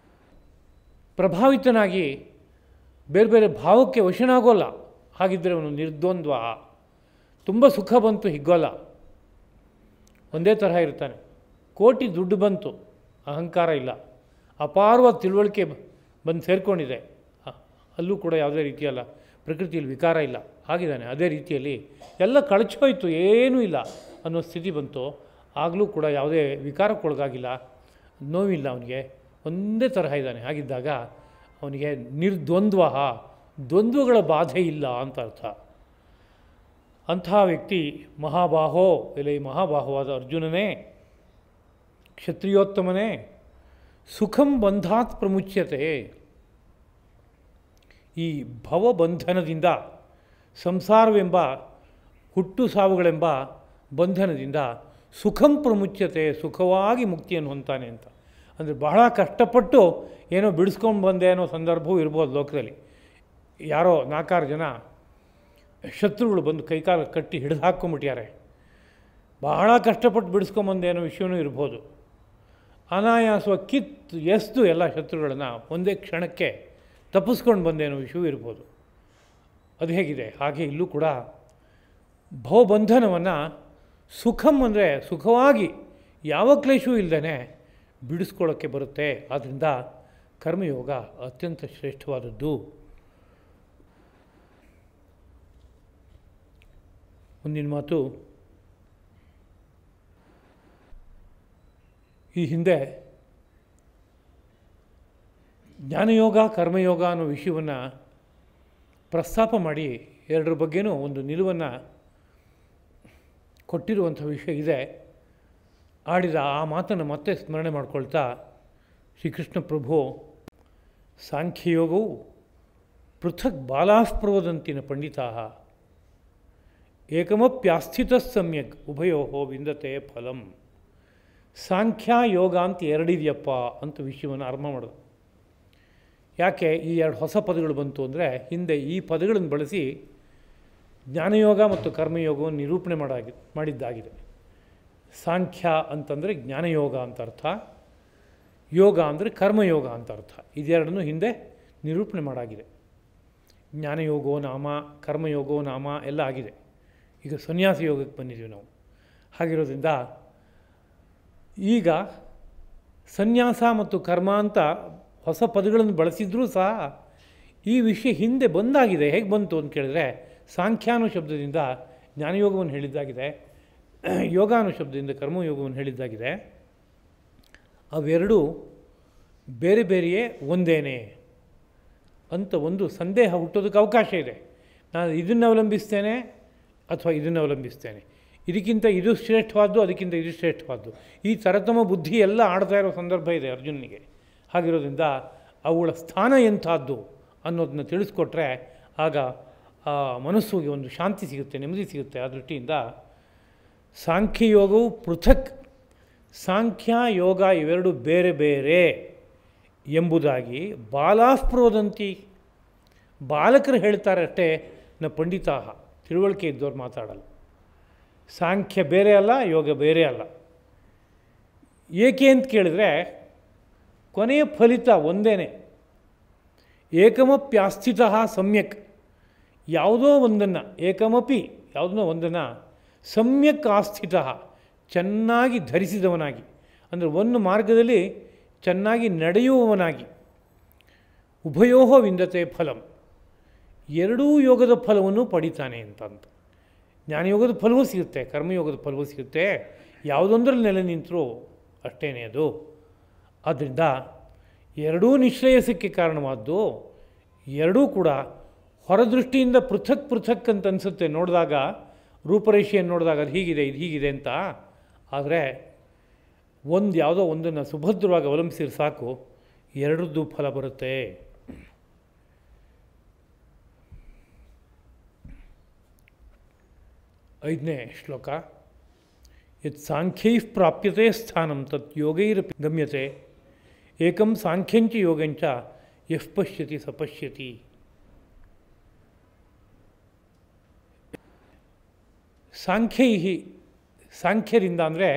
ಪ್ರಭಾವಿತನಾಗಿ ಬೇರೆ ಬೇರೆ ಭಾವಕ್ಕೆ ವಶನಾಗೋಲ್ಲ. ಹಾಗಿದ್ದರೆ ಅವನು ನಿರ್ದ್ವಂದ್ವ. ತುಂಬ ಸುಖ ಬಂತು ಹಿಗ್ಗೋಲ್ಲ, ಒಂದೇ ತರಹ ಇರ್ತಾನೆ. ಕೋಟಿ ದುಡ್ಡು ಬಂತು, ಅಹಂಕಾರ ಇಲ್ಲ. ಅಪಾರವಾದ ತಿಳುವಳಿಕೆ ಬಂದು ಸೇರಿಕೊಂಡಿದೆ, ಅಲ್ಲೂ ಕೂಡ ಯಾವುದೇ ರೀತಿಯಲ್ಲ ಪ್ರಕೃತಿಯಲ್ಲಿ ವಿಕಾರ ಇಲ್ಲ, ಆಗಿದ್ದಾನೆ. ಅದೇ ರೀತಿಯಲ್ಲಿ ಎಲ್ಲ ಕಳಚೋಯ್ತು, ಏನೂ ಇಲ್ಲ ಅನ್ನೋ ಸ್ಥಿತಿ ಬಂತು, ಆಗಲೂ ಕೂಡ ಯಾವುದೇ ವಿಕಾರಕ್ಕೊಳಗಾಗಿಲ್ಲ, ನೋವಿಲ್ಲ ಅವನಿಗೆ, ಒಂದೇ ತರಹ ಇದ್ದಾನೆ. ಹಾಗಿದ್ದಾಗ ಅವನಿಗೆ ನಿರ್ದ್ವಂದ್ವ, ದ್ವಂದ್ವಗಳ ಬಾಧೆ ಇಲ್ಲ ಅಂತ ಅರ್ಥ. ಅಂಥ ವ್ಯಕ್ತಿ ಮಹಾಬಾಹೋ, ಎಲೆ ಮಹಾಬಾಹುವಾದ ಅರ್ಜುನನೇ, ಕ್ಷತ್ರಿಯೋತ್ತಮನೇ, ಸುಖಂ ಬಂಧಾತ್ ಪ್ರಮುಚ್ಯತೆ. ಈ ಭವಬಂಧನದಿಂದ, ಸಂಸಾರವೆಂಬ ಹುಟ್ಟು ಸಾವುಗಳೆಂಬ ಬಂಧನದಿಂದ ಸುಖಂ ಪ್ರಮುಚ್ಯತೆ, ಸುಖವಾಗಿ ಮುಕ್ತಿಯನ್ನು ಹೊಂತಾನೆ ಅಂತ. ಅಂದರೆ ಬಹಳ ಕಷ್ಟಪಟ್ಟು ಏನೋ ಬಿಡಿಸ್ಕೊಂಡು ಬಂದೆ ಅನ್ನೋ ಸಂದರ್ಭವೂ ಇರ್ಬೋದು ಲೋಕದಲ್ಲಿ. ಯಾರೋ 4-6 ಜನ ಶತ್ರುಗಳು ಬಂದು ಕೈಕಾಲು ಕಟ್ಟಿ ಹಿಡಿದು ಹಾಕ್ಕೊಂಬಿಟ್ಟಾರೆ, ಬಹಳ ಕಷ್ಟಪಟ್ಟು ಬಿಡಿಸ್ಕೊಂಬಂದೆ ಅನ್ನೋ ವಿಷಯವೂ ಇರ್ಬೋದು. ಅನಾಯಾಸವಾಗಿ ಕಿತ್ತು ಎಸ್ದು ಎಲ್ಲ ಶತ್ರುಗಳನ್ನು ಒಂದೇ ಕ್ಷಣಕ್ಕೆ ತಪ್ಪಿಸ್ಕೊಂಡು ಬಂದೆ ಅನ್ನೋ ವಿಷಯವೂ ಇರ್ಬೋದು. ಅದು ಹೇಗಿದೆ, ಹಾಗೆ ಇಲ್ಲೂ ಕೂಡ ಭವಬಂಧನವನ್ನು ಸುಖಂ ಅಂದರೆ ಸುಖವಾಗಿ ಯಾವ ಕ್ಲೇಶವೂ ಇಲ್ಲದೇ ಬಿಡಿಸ್ಕೊಳ್ಳೋಕ್ಕೆ ಬರುತ್ತೆ. ಆದ್ದರಿಂದ ಕರ್ಮಯೋಗ ಅತ್ಯಂತ ಶ್ರೇಷ್ಠವಾದದ್ದು. ಮುಂದಿನ ಮಾತು, ಈ ಹಿಂದೆ ಜ್ಞಾನಯೋಗ ಕರ್ಮಯೋಗ ಅನ್ನೋ ವಿಷಯವನ್ನು ಪ್ರಸ್ತಾಪ ಮಾಡಿ ಎರಡರ ಬಗ್ಗೆನೂ ಒಂದು ನಿಲುವನ್ನು ಕೊಟ್ಟಿರುವಂಥ ವಿಷಯ ಇದೆ. ಆಡಿದ ಆ ಮಾತನ್ನು ಮತ್ತೆ ಸ್ಮರಣೆ ಮಾಡಿಕೊಳ್ತಾ ಶ್ರೀಕೃಷ್ಣ ಪ್ರಭು, ಸಾಂಖ್ಯಯೋಗವು ಪೃಥಕ್ ಬಾಲಾಸ್ಪ್ರವದಂತಿನ ಪಂಡಿತಾ ಏಕಮಪ್ಯಾಸ್ಥಿತ ಸಮ್ಯಕ್ ಉಭಯೋ ವಿಂದತೆ ಫಲಂ. ಸಾಂಖ್ಯ ಯೋಗ ಅಂತ ಎರಡಿದೆಯಪ್ಪ ಅಂತ ವಿಷಯವನ್ನು ಆರಂಭ ಮಾಡೋದು. ಯಾಕೆ ಈ ಎರಡು ಹೊಸ ಪದಗಳು ಬಂತು ಅಂದರೆ, ಹಿಂದೆ ಈ ಪದಗಳನ್ನು ಬಳಸಿ ಜ್ಞಾನಯೋಗ ಮತ್ತು ಕರ್ಮಯೋಗವನ್ನು ನಿರೂಪಣೆ ಮಾಡಿದ್ದಾಗಿದೆ. ಸಾಂಖ್ಯ ಅಂತಂದರೆ ಜ್ಞಾನಯೋಗ ಅಂತ ಅರ್ಥ, ಯೋಗ ಅಂದರೆ ಕರ್ಮಯೋಗ ಅಂತ ಅರ್ಥ. ಇದೆರಡನ್ನೂ ಹಿಂದೆ ನಿರೂಪಣೆ ಮಾಡಾಗಿದೆ. ಜ್ಞಾನಯೋಗೋ ನಾಮ, ಕರ್ಮಯೋಗೋ ನಾಮ ಎಲ್ಲ ಆಗಿದೆ. ಈಗ ಸನ್ಯಾಸ ಯೋಗಕ್ಕೆ ಬಂದಿದ್ದೀವಿ ನಾವು. ಹಾಗಿರೋದ್ರಿಂದ ಈಗ ಸನ್ಯಾಸ ಮತ್ತು ಕರ್ಮ ಅಂತ ಹೊಸ ಪದಗಳನ್ನು ಬಳಸಿದ್ರೂ ಸಹ ಈ ವಿಷಯ ಹಿಂದೆ ಬಂದಾಗಿದೆ. ಹೇಗೆ ಬಂತು ಅಂತ ಕೇಳಿದ್ರೆ, ಸಾಂಖ್ಯಾನು ಶಬ್ದದಿಂದ ಜ್ಞಾನಯೋಗವನ್ನು ಹೇಳಿದ್ದಾಗಿದೆ, ಯೋಗಾನು ಶಬ್ದದಿಂದ ಕರ್ಮಯೋಗವನ್ನು ಹೇಳಿದ್ದಾಗಿದೆ. ಅವೆರಡೂ ಬೇರೆ ಬೇರೆಯೇ ಒಂದೇನೇ ಅಂತ ಒಂದು ಸಂದೇಹ ಹುಟ್ಟೋದಕ್ಕೆ ಅವಕಾಶ ಇದೆ. ನಾನು ಇದನ್ನು ಅವಲಂಬಿಸ್ತೇನೆ ಅಥವಾ ಇದನ್ನು ಅವಲಂಬಿಸ್ತೇನೆ, ಇದಕ್ಕಿಂತ ಇದು ಶ್ರೇಷ್ಠವಾದ್ದು, ಅದಕ್ಕಿಂತ ಇದು ಶ್ರೇಷ್ಠವಾದ್ದು, ಈ ತರತಮ ಬುದ್ಧಿ ಎಲ್ಲ ಆಡ್ತಾ ಇರೋ ಸಂದರ್ಭ ಇದೆ ಅರ್ಜುನನಿಗೆ. ಹಾಗಿರೋದ್ರಿಂದ ಅವುಗಳ ಸ್ಥಾನ ಎಂಥದ್ದು ಅನ್ನೋದನ್ನ ತಿಳಿಸ್ಕೊಟ್ರೆ ಆಗ ಆ ಮನಸ್ಸಿಗೆ ಒಂದು ಶಾಂತಿ ಸಿಗುತ್ತೆ, ನೆಮ್ಮದಿ ಸಿಗುತ್ತೆ. ಆ ದೃಷ್ಟಿಯಿಂದ ಸಾಂಖ್ಯಯೋಗವು ಪೃಥಕ್, ಸಾಂಖ್ಯ ಯೋಗ ಇವೆರಡು ಬೇರೆ ಬೇರೆ ಎಂಬುದಾಗಿ ಬಾಲಾಸ್ಪ್ರವದಂತಿ, ಬಾಲಕರು ಹೇಳ್ತಾರೆ ಅಷ್ಟೇ, ನ ಪಂಡಿತಾ, ತಿಳುವಳಿಕೆ ಇದ್ದವ್ರು ಮಾತಾಡಲ್ಲ. ಸಾಂಖ್ಯ ಬೇರೆ ಅಲ್ಲ, ಯೋಗ ಬೇರೆ ಅಲ್ಲ. ಏಕೆ ಅಂತ ಕೇಳಿದ್ರೆ ಕೊನೆಯ ಫಲಿತ ಒಂದೇ. ಏಕಮಪ್ಯಾಸ್ಥಿತ ಸಮ್ಯಕ್, ಯಾವುದೋ ಒಂದನ್ನು, ಏಕಮಪಿ ಯಾವುದೋ ಒಂದನ್ನು, ಸಮ್ಯಕ್ ಆಸ್ಥಿತ ಚೆನ್ನಾಗಿ ಧರಿಸಿದವನಾಗಿ, ಅಂದರೆ ಒಂದು ಮಾರ್ಗದಲ್ಲಿ ಚೆನ್ನಾಗಿ ನಡೆಯುವವನಾಗಿ, ಉಭಯೋ ವಿಂದತೆ ಫಲಂ, ಎರಡೂ ಯೋಗದ ಫಲವನ್ನು ಪಡಿತಾನೆ ಅಂತ. ಜ್ಞಾನಯೋಗದ ಫಲವೂ ಸಿಗುತ್ತೆ, ಕರ್ಮಯೋಗದ ಫಲವೂ ಸಿಗುತ್ತೆ. ಯಾವುದೊಂದರಲ್ಲಿ ನೆಲೆ ನಿಂತರೂ ಅಷ್ಟೇ ಅದು. ಆದ್ದರಿಂದ ಎರಡೂ ನಿಶ್ರೇಯಸಕ್ಕೆ ಕಾರಣವಾದ್ದು. ಎರಡೂ ಕೂಡ ಹೊರದೃಷ್ಟಿಯಿಂದ ಪೃಥಕ್ ಪೃಥಕ್ ಅಂತ ಅನಿಸುತ್ತೆ ನೋಡಿದಾಗ, ರೂಪರೇಷೆಯನ್ನು ನೋಡಿದಾಗ ಅದು ಹೀಗಿದೆ ಇದು ಹೀಗಿದೆ ಅಂತ. ಆದರೆ ಒಂದು ಯಾವುದೋ ಒಂದನ್ನು ಸುಭದ್ರವಾಗಿ ಅವಲಂಬಿಸಿದ್ರೆ ಸಾಕು, ಎರಡರದ್ದು ಫಲ ಬರುತ್ತೆ. ಐದನೇ ಶ್ಲೋಕ, ಯತ್ ಸಾಂಖ್ಯೈ ಪ್ರಾಪ್ಯತೆ ಸ್ಥಾನಂ ತತ್ ಯೋಗೈರಪಿ ಗಮ್ಯತೆ, ಏಕಂ ಸಾಂಖ್ಯಂಚ ಯೋಗಂಚ ಯಃ ಪಶ್ಯತಿ ಸ ಪಶ್ಯತಿ. ಸಾಂಖ್ಯೈ, ಸಾಂಖ್ಯರಿಂದ ಅಂದರೆ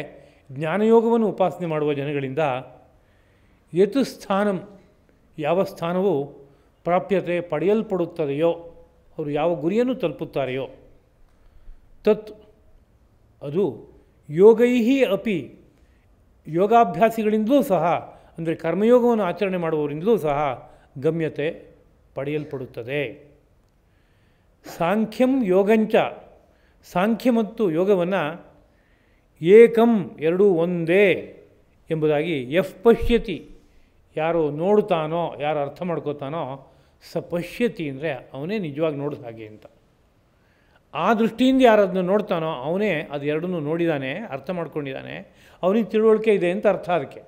ಜ್ಞಾನಯೋಗವನ್ನು ಉಪಾಸನೆ ಮಾಡುವ ಜನಗಳಿಂದ ಯತ್ ಸ್ಥಾನಂ, ಯಾವ ಸ್ಥಾನವು ಪ್ರಾಪ್ಯತೆ ಪಡೆಯಲ್ಪಡುತ್ತದೆಯೋ, ಅವರು ಯಾವ ಗುರಿಯನ್ನು ತಲುಪುತ್ತಾರೆಯೋ, ತತ್ ಅದು ಯೋಗೈಹಿ ಅಪಿ, ಯೋಗಾಭ್ಯಾಸಿಗಳಿಂದಲೂ ಸಹ, ಅಂದರೆ ಕರ್ಮಯೋಗವನ್ನು ಆಚರಣೆ ಮಾಡುವವರಿಂದಲೂ ಸಹ ಗಮ್ಯತೆ ಪಡೆಯಲ್ಪಡುತ್ತದೆ. ಸಾಂಖ್ಯಂ ಯೋಗಂಚ, ಸಾಂಖ್ಯ ಮತ್ತು ಯೋಗವನ್ನು ಏಕಂ, ಎರಡೂ ಒಂದೇ ಎಂಬುದಾಗಿ ಯಫ್ ಪಶ್ಯತಿ, ಯಾರು ನೋಡ್ತಾನೋ, ಯಾರು ಅರ್ಥ ಮಾಡ್ಕೋತಾನೋ, ಸ ಪಶ್ಯತಿ ಅಂದರೆ ಅವನೇ ನಿಜವಾಗಿ ನೋಡಿದ ಹಾಗೆ ಅಂತ. ಆ ದೃಷ್ಟಿಯಿಂದ ಯಾರು ಅದನ್ನು ನೋಡ್ತಾನೋ ಅವನೇ ಅದು ಎರಡನ್ನೂ ನೋಡಿದ್ದಾನೆ, ಅರ್ಥ ಮಾಡ್ಕೊಂಡಿದ್ದಾನೆ, ಅವನಿಗೆ ತಿಳುವಳಿಕೆ ಇದೆ ಅಂತ ಅರ್ಥ. ಅದಕ್ಕೆ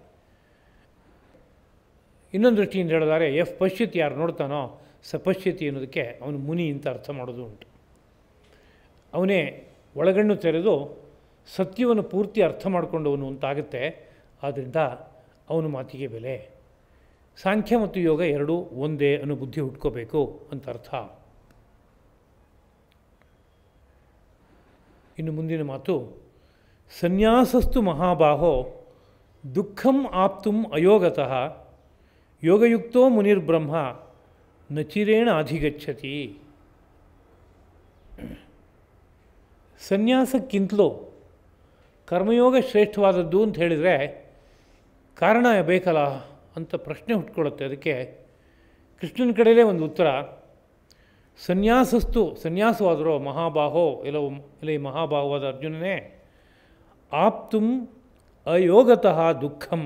ಇನ್ನೊಂದು ದೃಷ್ಟಿಯಿಂದ ಹೇಳಿದರೆ ಎಫ್ ಪಶ್ಯತಿ, ಯಾರು ನೋಡ್ತಾನೋ ಸ ಪಶ್ಯತಿ ಅನ್ನೋದಕ್ಕೆ ಅವನು ಮುನಿ ಅಂತ ಅರ್ಥ ಮಾಡೋದು ಉಂಟು. ಅವನೇ ಒಳಗಣ್ಣು ತೆರೆದು ಸತ್ಯವನ್ನು ಪೂರ್ತಿ ಅರ್ಥ ಮಾಡಿಕೊಂಡವನು ಅಂತಾಗುತ್ತೆ. ಆದ್ದರಿಂದ ಅವನ ಮಾತಿಗೆ ಬೆಲೆ. ಸಾಂಖ್ಯ ಮತ್ತು ಯೋಗ ಎರಡೂ ಒಂದೇ ಅನ್ನೋ ಬುದ್ಧಿ ಹುಟ್ಕೋಬೇಕು ಅಂತ ಅರ್ಥ. ಇನ್ನು ಮುಂದಿನ ಮಾತು, ಸನ್ಯಾಸಸ್ತು ಮಹಾಬಾಹೋ ದುಃಖಂ ಆಪ್ತುಂ ಅಯೋಗತಃ ಯೋಗಯುಕ್ತೋ ಮುನಿರ್ಬ್ರಹ್ಮ ನಚಿರೇಣ ಅಧಿಗಚ್ಚತಿ. ಸನ್ಯಾಸಕ್ಕಿಂತಲೂ ಕರ್ಮಯೋಗ ಶ್ರೇಷ್ಠವಾದದ್ದು ಅಂತ ಹೇಳಿದರೆ ಕಾರಣ ಬೇಕಲ್ಲ ಅಂತ ಪ್ರಶ್ನೆ ಹುಟ್ಕೊಳ್ಳುತ್ತೆ. ಅದಕ್ಕೆ ಕೃಷ್ಣನ ಕಡೆಯೇ ಒಂದು ಉತ್ತರ. ಸನ್ಯಾಸವಾದರೂ ಮಹಾಬಾಹೋ, ಎಲ್ಲ ಈ ಮಹಾಬಾಹುವಾದ ಅರ್ಜುನನೇ, ಆಪ್ತುಂ ಅಯೋಗತಃ ದುಃಖಂ,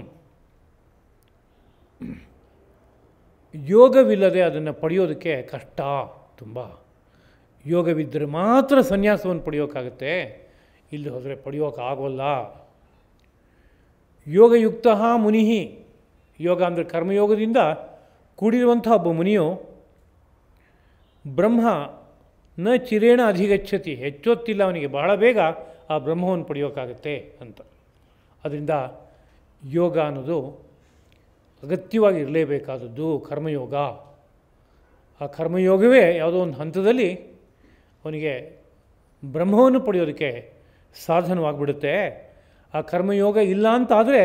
ಯೋಗವಿಲ್ಲದೆ ಅದನ್ನು ಪಡೆಯೋದಕ್ಕೆ ಕಷ್ಟ ತುಂಬ. ಯೋಗವಿದ್ದರೆ ಮಾತ್ರ ಸನ್ಯಾಸವನ್ನು ಪಡೆಯೋಕ್ಕಾಗತ್ತೆ, ಇಲ್ಲಿ ಹೋದರೆ ಪಡೆಯೋಕ್ಕಾಗೋಲ್ಲ. ಯೋಗಯುಕ್ತ ಮುನಿ, ಯೋಗ ಅಂದರೆ ಕರ್ಮಯೋಗದಿಂದ ಕೂಡಿರುವಂಥ ಒಬ್ಬ ಮುನಿಯು ಬ್ರಹ್ಮ ನ ಚಿರೇಣ ಅಧಿಗಚ್ಚತಿ, ಹೆಚ್ಚೊತ್ತಿಲ್ಲ ಅವನಿಗೆ, ಬಹಳ ಬೇಗ ಆ ಬ್ರಹ್ಮವನ್ನು ಪಡೆಯೋಕ್ಕಾಗತ್ತೆ ಅಂತ. ಅದರಿಂದ ಯೋಗ ಅನ್ನೋದು ಅಗತ್ಯವಾಗಿ ಇರಲೇಬೇಕಾದದ್ದು ಕರ್ಮಯೋಗ. ಆ ಕರ್ಮಯೋಗವೇ ಯಾವುದೋ ಒಂದು ಹಂತದಲ್ಲಿ ಅವನಿಗೆ ಬ್ರಹ್ಮವನ್ನು ಪಡೆಯೋದಕ್ಕೆ ಸಾಧನವಾಗಿಬಿಡುತ್ತೆ. ಆ ಕರ್ಮಯೋಗ ಇಲ್ಲ ಅಂತಾದರೆ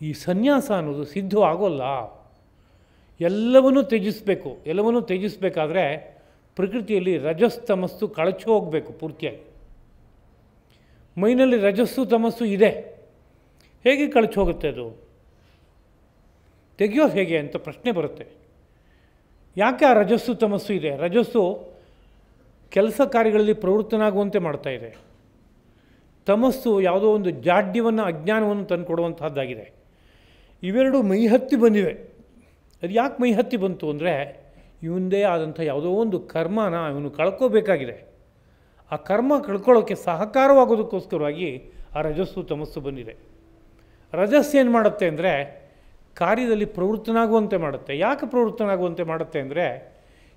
ಈ ಸನ್ಯಾಸ ಅನ್ನೋದು ಸಿದ್ಧವಾಗೋಲ್ಲ. ಎಲ್ಲವನ್ನೂ ತ್ಯಜಿಸಬೇಕು. ಎಲ್ಲವನ್ನೂ ತ್ಯಜಿಸಬೇಕಾದ್ರೆ ಪ್ರಕೃತಿಯಲ್ಲಿ ರಜಸ್ ತಮಸ್ಸು ಕಳಚಿ ಹೋಗಬೇಕು ಪೂರ್ತಿಯಾಗಿ. ಮೈನಲ್ಲಿ ರಜಸ್ಸು ತಮಸ್ಸು ಇದೆ, ಹೇಗೆ ಕಳಚಿ ಹೋಗುತ್ತೆ? ಅದು ತೆಗೆಯೋದು ಹೇಗೆ ಅಂತ ಪ್ರಶ್ನೆ ಬರುತ್ತೆ. ಯಾಕೆ ಆ ರಜಸ್ಸು ತಮಸ್ಸು ಇದೆ? ರಜಸ್ಸು ಕೆಲಸ ಕಾರ್ಯಗಳಲ್ಲಿ ಪ್ರವೃತ್ತನಾಗುವಂತೆ ಮಾಡ್ತಾ ಇದೆ. ತಮಸ್ಸು ಯಾವುದೋ ಒಂದು ಜಾಡ್ಯವನ್ನು, ಅಜ್ಞಾನವನ್ನು ತಂದುಕೊಡುವಂತಹದ್ದಾಗಿದೆ. ಇವೆರಡು ಮೈಹತ್ತಿ ಬಂದಿವೆ. ಅದು ಯಾಕೆ ಮೈಹತ್ತಿ ಬಂತು ಅಂದರೆ ಇವಂದೇ ಆದಂಥ ಯಾವುದೋ ಒಂದು ಕರ್ಮನ ಇವನು ಕಳ್ಕೋಬೇಕಾಗಿದೆ. ಆ ಕರ್ಮ ಕಳ್ಕೊಳ್ಳೋಕ್ಕೆ ಸಹಕಾರವಾಗೋದಕ್ಕೋಸ್ಕರವಾಗಿ ಆ ರಜಸ್ಸು ತಮಸ್ಸು ಬಂದಿದೆ. ರಜಸ್ಸು ಏನು ಮಾಡುತ್ತೆ ಅಂದರೆ ಕಾರ್ಯದಲ್ಲಿ ಪ್ರವೃತ್ತನಾಗುವಂತೆ ಮಾಡುತ್ತೆ. ಯಾಕೆ ಪ್ರವೃತ್ತನಾಗುವಂತೆ ಮಾಡುತ್ತೆ ಅಂದರೆ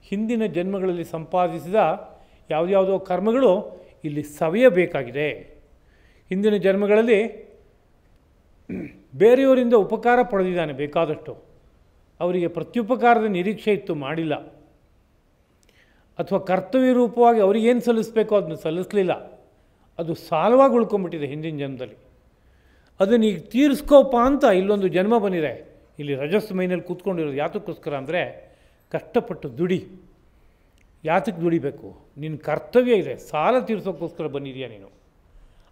ಹಿಂದಿನ ಜನ್ಮಗಳಲ್ಲಿ ಸಂಪಾದಿಸಿದ ಯಾವುದ್ಯಾವುದೋ ಕರ್ಮಗಳು ಇಲ್ಲಿ ಸವೆಯಬೇಕಾಗಿದೆ. ಹಿಂದಿನ ಜನ್ಮಗಳಲ್ಲಿ ಬೇರೆಯವರಿಂದ ಉಪಕಾರ ಪಡೆದಿದ್ದಾನೆ ಬೇಕಾದಷ್ಟು, ಅವರಿಗೆ ಪ್ರತ್ಯುಪಕಾರದ ನಿರೀಕ್ಷೆ ಇತ್ತು, ಮಾಡಿಲ್ಲ. ಅಥವಾ ಕರ್ತವ್ಯ ರೂಪವಾಗಿ ಅವರಿಗೇನು ಸಲ್ಲಿಸಬೇಕೋ ಅದನ್ನು ಸಲ್ಲಿಸಲಿಲ್ಲ. ಅದು ಸಾಲವಾಗಿ ಉಳ್ಕೊಂಬಿಟ್ಟಿದೆ ಹಿಂದಿನ ಜನ್ಮದಲ್ಲಿ. ಅದನ್ನು ಈಗ ತೀರಿಸ್ಕೋಪ ಅಂತ ಇಲ್ಲೊಂದು ಜನ್ಮ ಬಂದಿದೆ. ಇಲ್ಲಿ ರಜಸ್ ಮೈನಲ್ಲಿ ಕೂತ್ಕೊಂಡಿರೋದು ಯಾತಕ್ಕೋಸ್ಕರ ಅಂದರೆ ಕಷ್ಟಪಟ್ಟು ದುಡಿ. ಯಾತಕ್ಕೆ ದುಡಿಬೇಕು? ನಿನ್ನ ಕರ್ತವ್ಯ ಇದೆ, ಸಾಲ ತೀರಿಸೋಕ್ಕೋಸ್ಕರ ಬಂದಿದೆಯಾ ನೀನು.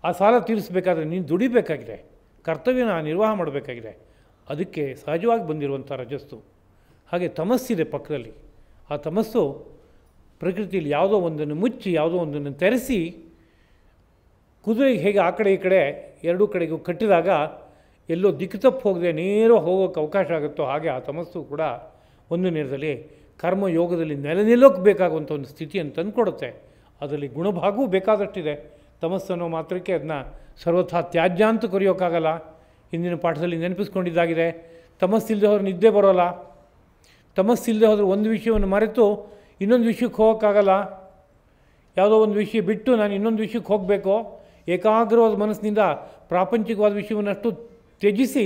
ಆ ಸಾಲ ತೀರಿಸಬೇಕಾದ್ರೆ ನೀನು ದುಡಿಬೇಕಾಗಿದೆ, ಕರ್ತವ್ಯನ ನಿರ್ವಾಹ ಮಾಡಬೇಕಾಗಿದೆ. ಅದಕ್ಕೆ ಸಹಜವಾಗಿ ಬಂದಿರುವಂಥ ರಜಸ್ಸು. ಹಾಗೆ ತಮಸ್ಸಿದೆ ಪಕ್ಕದಲ್ಲಿ. ಆ ತಮಸ್ಸು ಪ್ರಕೃತಿಯಲ್ಲಿ ಯಾವುದೋ ಒಂದನ್ನು ಮುಚ್ಚಿ ಯಾವುದೋ ಒಂದನ್ನು ತೆರೆಸಿ, ಕುದುರೆಗೆ ಹೇಗೆ ಆ ಕಡೆ ಈ ಕಡೆ ಎರಡೂ ಕಡೆಗೂ ಕಟ್ಟಿದಾಗ ಎಲ್ಲೋ ದಿಕ್ಕು ತಪ್ಪು ಹೋಗದೆ ನೇರ ಹೋಗೋಕ್ಕೆ ಅವಕಾಶ ಆಗುತ್ತೋ ಹಾಗೆ ಆ ತಮಸ್ಸು ಕೂಡ ಒಂದು ನೇರದಲ್ಲಿ ಕರ್ಮಯೋಗದಲ್ಲಿ ನೆಲೆ ಬೇಕಾಗುವಂಥ ಒಂದು ಸ್ಥಿತಿಯನ್ನು ತಂದುಕೊಡುತ್ತೆ. ಅದರಲ್ಲಿ ಗುಣಭಾಗವೂ ಬೇಕಾದಷ್ಟಿದೆ. ತಮಸ್ಸನ್ನೋ ಮಾತ್ರಕ್ಕೆ ಅದನ್ನ ಸರ್ವಥಾ ತ್ಯಾಜ್ಯ ಅಂತ ಕರೆಯೋಕ್ಕಾಗಲ್ಲ. ಹಿಂದಿನ ಪಾಠದಲ್ಲಿ ನೆನಪಿಸ್ಕೊಂಡಿದ್ದಾಗಿದೆ. ತಮಸ್ಸಿಲ್ಲದೆ ಹೋದ್ರೆ ನಿದ್ದೆ ಬರೋಲ್ಲ. ತಮಸ್ಸಿಲ್ಲದೆ ಹೋದರೆ ಒಂದು ವಿಷಯವನ್ನು ಮರೆತು ಇನ್ನೊಂದು ವಿಷಯಕ್ಕೆ ಹೋಗೋಕ್ಕಾಗಲ್ಲ. ಯಾವುದೋ ಒಂದು ವಿಷಯ ಬಿಟ್ಟು ನಾನು ಇನ್ನೊಂದು ವಿಷಯಕ್ಕೆ ಹೋಗಬೇಕು, ಏಕಾಗ್ರವಾದ ಮನಸ್ಸಿನಿಂದ ಪ್ರಾಪಂಚಿಕವಾದ ವಿಷಯವನ್ನಷ್ಟು ತ್ಯಜಿಸಿ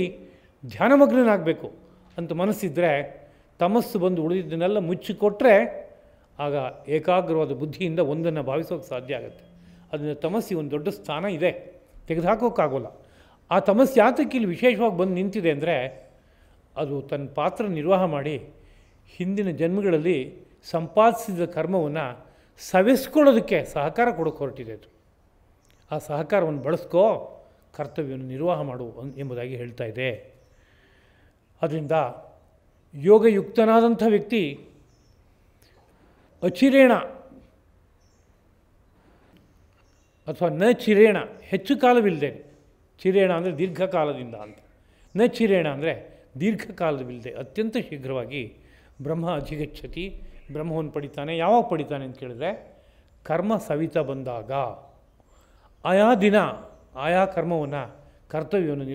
ಧ್ಯಾನಮಗ್ನನಾಗಬೇಕು ಅಂತ ಮನಸ್ಸಿದ್ದರೆ ತಮಸ್ಸು ಬಂದು ಉಳಿದಿದ್ದನ್ನೆಲ್ಲ ಮುಚ್ಚಿಕೊಟ್ರೆ ಆಗ ಏಕಾಗ್ರವಾದ ಬುದ್ಧಿಯಿಂದ ಒಂದನ್ನು ಭಾವಿಸೋಕ್ಕೆ ಸಾಧ್ಯ ಆಗುತ್ತೆ. ಅದನ್ನು ತಮಸ್ಸಿಗೆ ಒಂದು ದೊಡ್ಡ ಸ್ಥಾನ ಇದೆ, ತೆಗೆದುಹಾಕೋಕ್ಕಾಗೋಲ್ಲ. ಆ ತಮಸ್ಸು ಯಾತಕ್ಕೆ ಇಲ್ಲಿ ವಿಶೇಷವಾಗಿ ಬಂದು ನಿಂತಿದೆ ಅಂದರೆ ಅದು ತನ್ನ ಪಾತ್ರ ನಿರ್ವಾಹ ಮಾಡಿ ಹಿಂದಿನ ಜನ್ಮಗಳಲ್ಲಿ ಸಂಪಾದಿಸಿದ ಕರ್ಮವನ್ನು ಸವೆಸ್ಕೊಳ್ಳೋದಕ್ಕೆ ಸಹಕಾರ ಕೊಡೋಕ್ಕೆ ಹೊರಟಿದೆ ಅದು. ಆ ಸಹಕಾರವನ್ನು ಬಳಸ್ಕೋ, ಕರ್ತವ್ಯವನ್ನು ನಿರ್ವಾಹ ಮಾಡು ಎಂಬುದಾಗಿ ಹೇಳ್ತಾ ಇದೆ. ಅದರಿಂದ ಯೋಗಯುಕ್ತನಾದಂಥ ವ್ಯಕ್ತಿ ಅಚಿರೇಣ ಅಥವಾ ನ ಚಿರೇಣ, ಹೆಚ್ಚು ಕಾಲವಿಲ್ಲದೆ, ಚಿರೇಣ ಅಂದರೆ ದೀರ್ಘಕಾಲದಿಂದ ಅಂತ, ನ ಚಿರೇಣ ಅಂದರೆ ದೀರ್ಘಕಾಲವಿಲ್ಲದೆ ಅತ್ಯಂತ ಶೀಘ್ರವಾಗಿ ಬ್ರಹ್ಮ ಅಧಿಗಚ್ಚತಿ, ಬ್ರಹ್ಮವನ್ನು ಪಡಿತಾನೆ. ಯಾವಾಗ ಪಡಿತಾನೆ ಅಂತ ಕೇಳಿದ್ರೆ ಕರ್ಮ ಸವಿತ ಬಂದಾಗ, ಆಯಾ ದಿನ ಆಯಾ ಕರ್ಮವನ್ನು ಕರ್ತವ್ಯವನ್ನು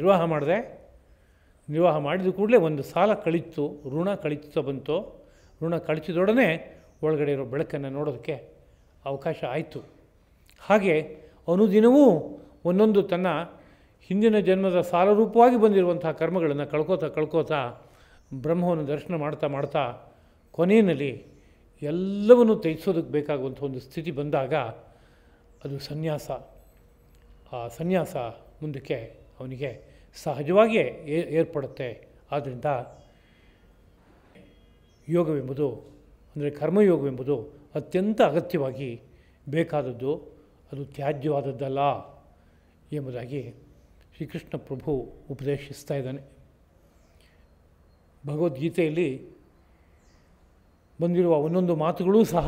ನಿರ್ವಾಹ ಮಾಡಿದ ಕೂಡಲೇ ಒಂದು ಸಾಲ ಕಳೀತು, ಋಣ ಕಳೀತಾ ಬಂತು. ಋಣ ಕಳಿಸಿದೊಡನೆ ಒಳಗಡೆ ಇರೋ ಬೆಳಕನ್ನು ನೋಡೋದಕ್ಕೆ ಅವಕಾಶ ಆಯಿತು. ಹಾಗೆ ಅನುದಿನವೂ ಒಂದೊಂದು ತನ್ನ ಹಿಂದಿನ ಜನ್ಮದ ಸಾಲರೂಪವಾಗಿ ಬಂದಿರುವಂಥ ಕರ್ಮಗಳನ್ನು ಕಳ್ಕೋತಾ ಬ್ರಹ್ಮವನ್ನು ದರ್ಶನ ಮಾಡ್ತಾ ಕೊನೆಯಲ್ಲಿ ಎಲ್ಲವನ್ನೂ ತ್ಯಜಿಸೋದಕ್ಕೆ ಬೇಕಾಗುವಂಥ ಒಂದು ಸ್ಥಿತಿ ಬಂದಾಗ ಅದು ಸನ್ಯಾಸ. ಆ ಸನ್ಯಾಸ ಮುಂದಕ್ಕೆ ಅವನಿಗೆ ಸಹಜವಾಗಿಯೇ ಏರ್ಪಡುತ್ತೆ. ಆದ್ದರಿಂದ ಯೋಗವೆಂಬುದು ಅಂದರೆ ಕರ್ಮಯೋಗವೆಂಬುದು ಅತ್ಯಂತ ಅಗತ್ಯವಾಗಿ ಬೇಕಾದದ್ದು, ಅದು ತ್ಯಾಜ್ಯವಾದದ್ದಲ್ಲ ಎಂಬುದಾಗಿ ಶ್ರೀಕೃಷ್ಣ ಪ್ರಭು ಉಪದೇಶಿಸ್ತಾ ಇದ್ದಾನೆ. ಭಗವದ್ಗೀತೆಯಲ್ಲಿ ಬಂದಿರುವ ಒಂದೊಂದು ಮಾತುಗಳೂ ಸಹ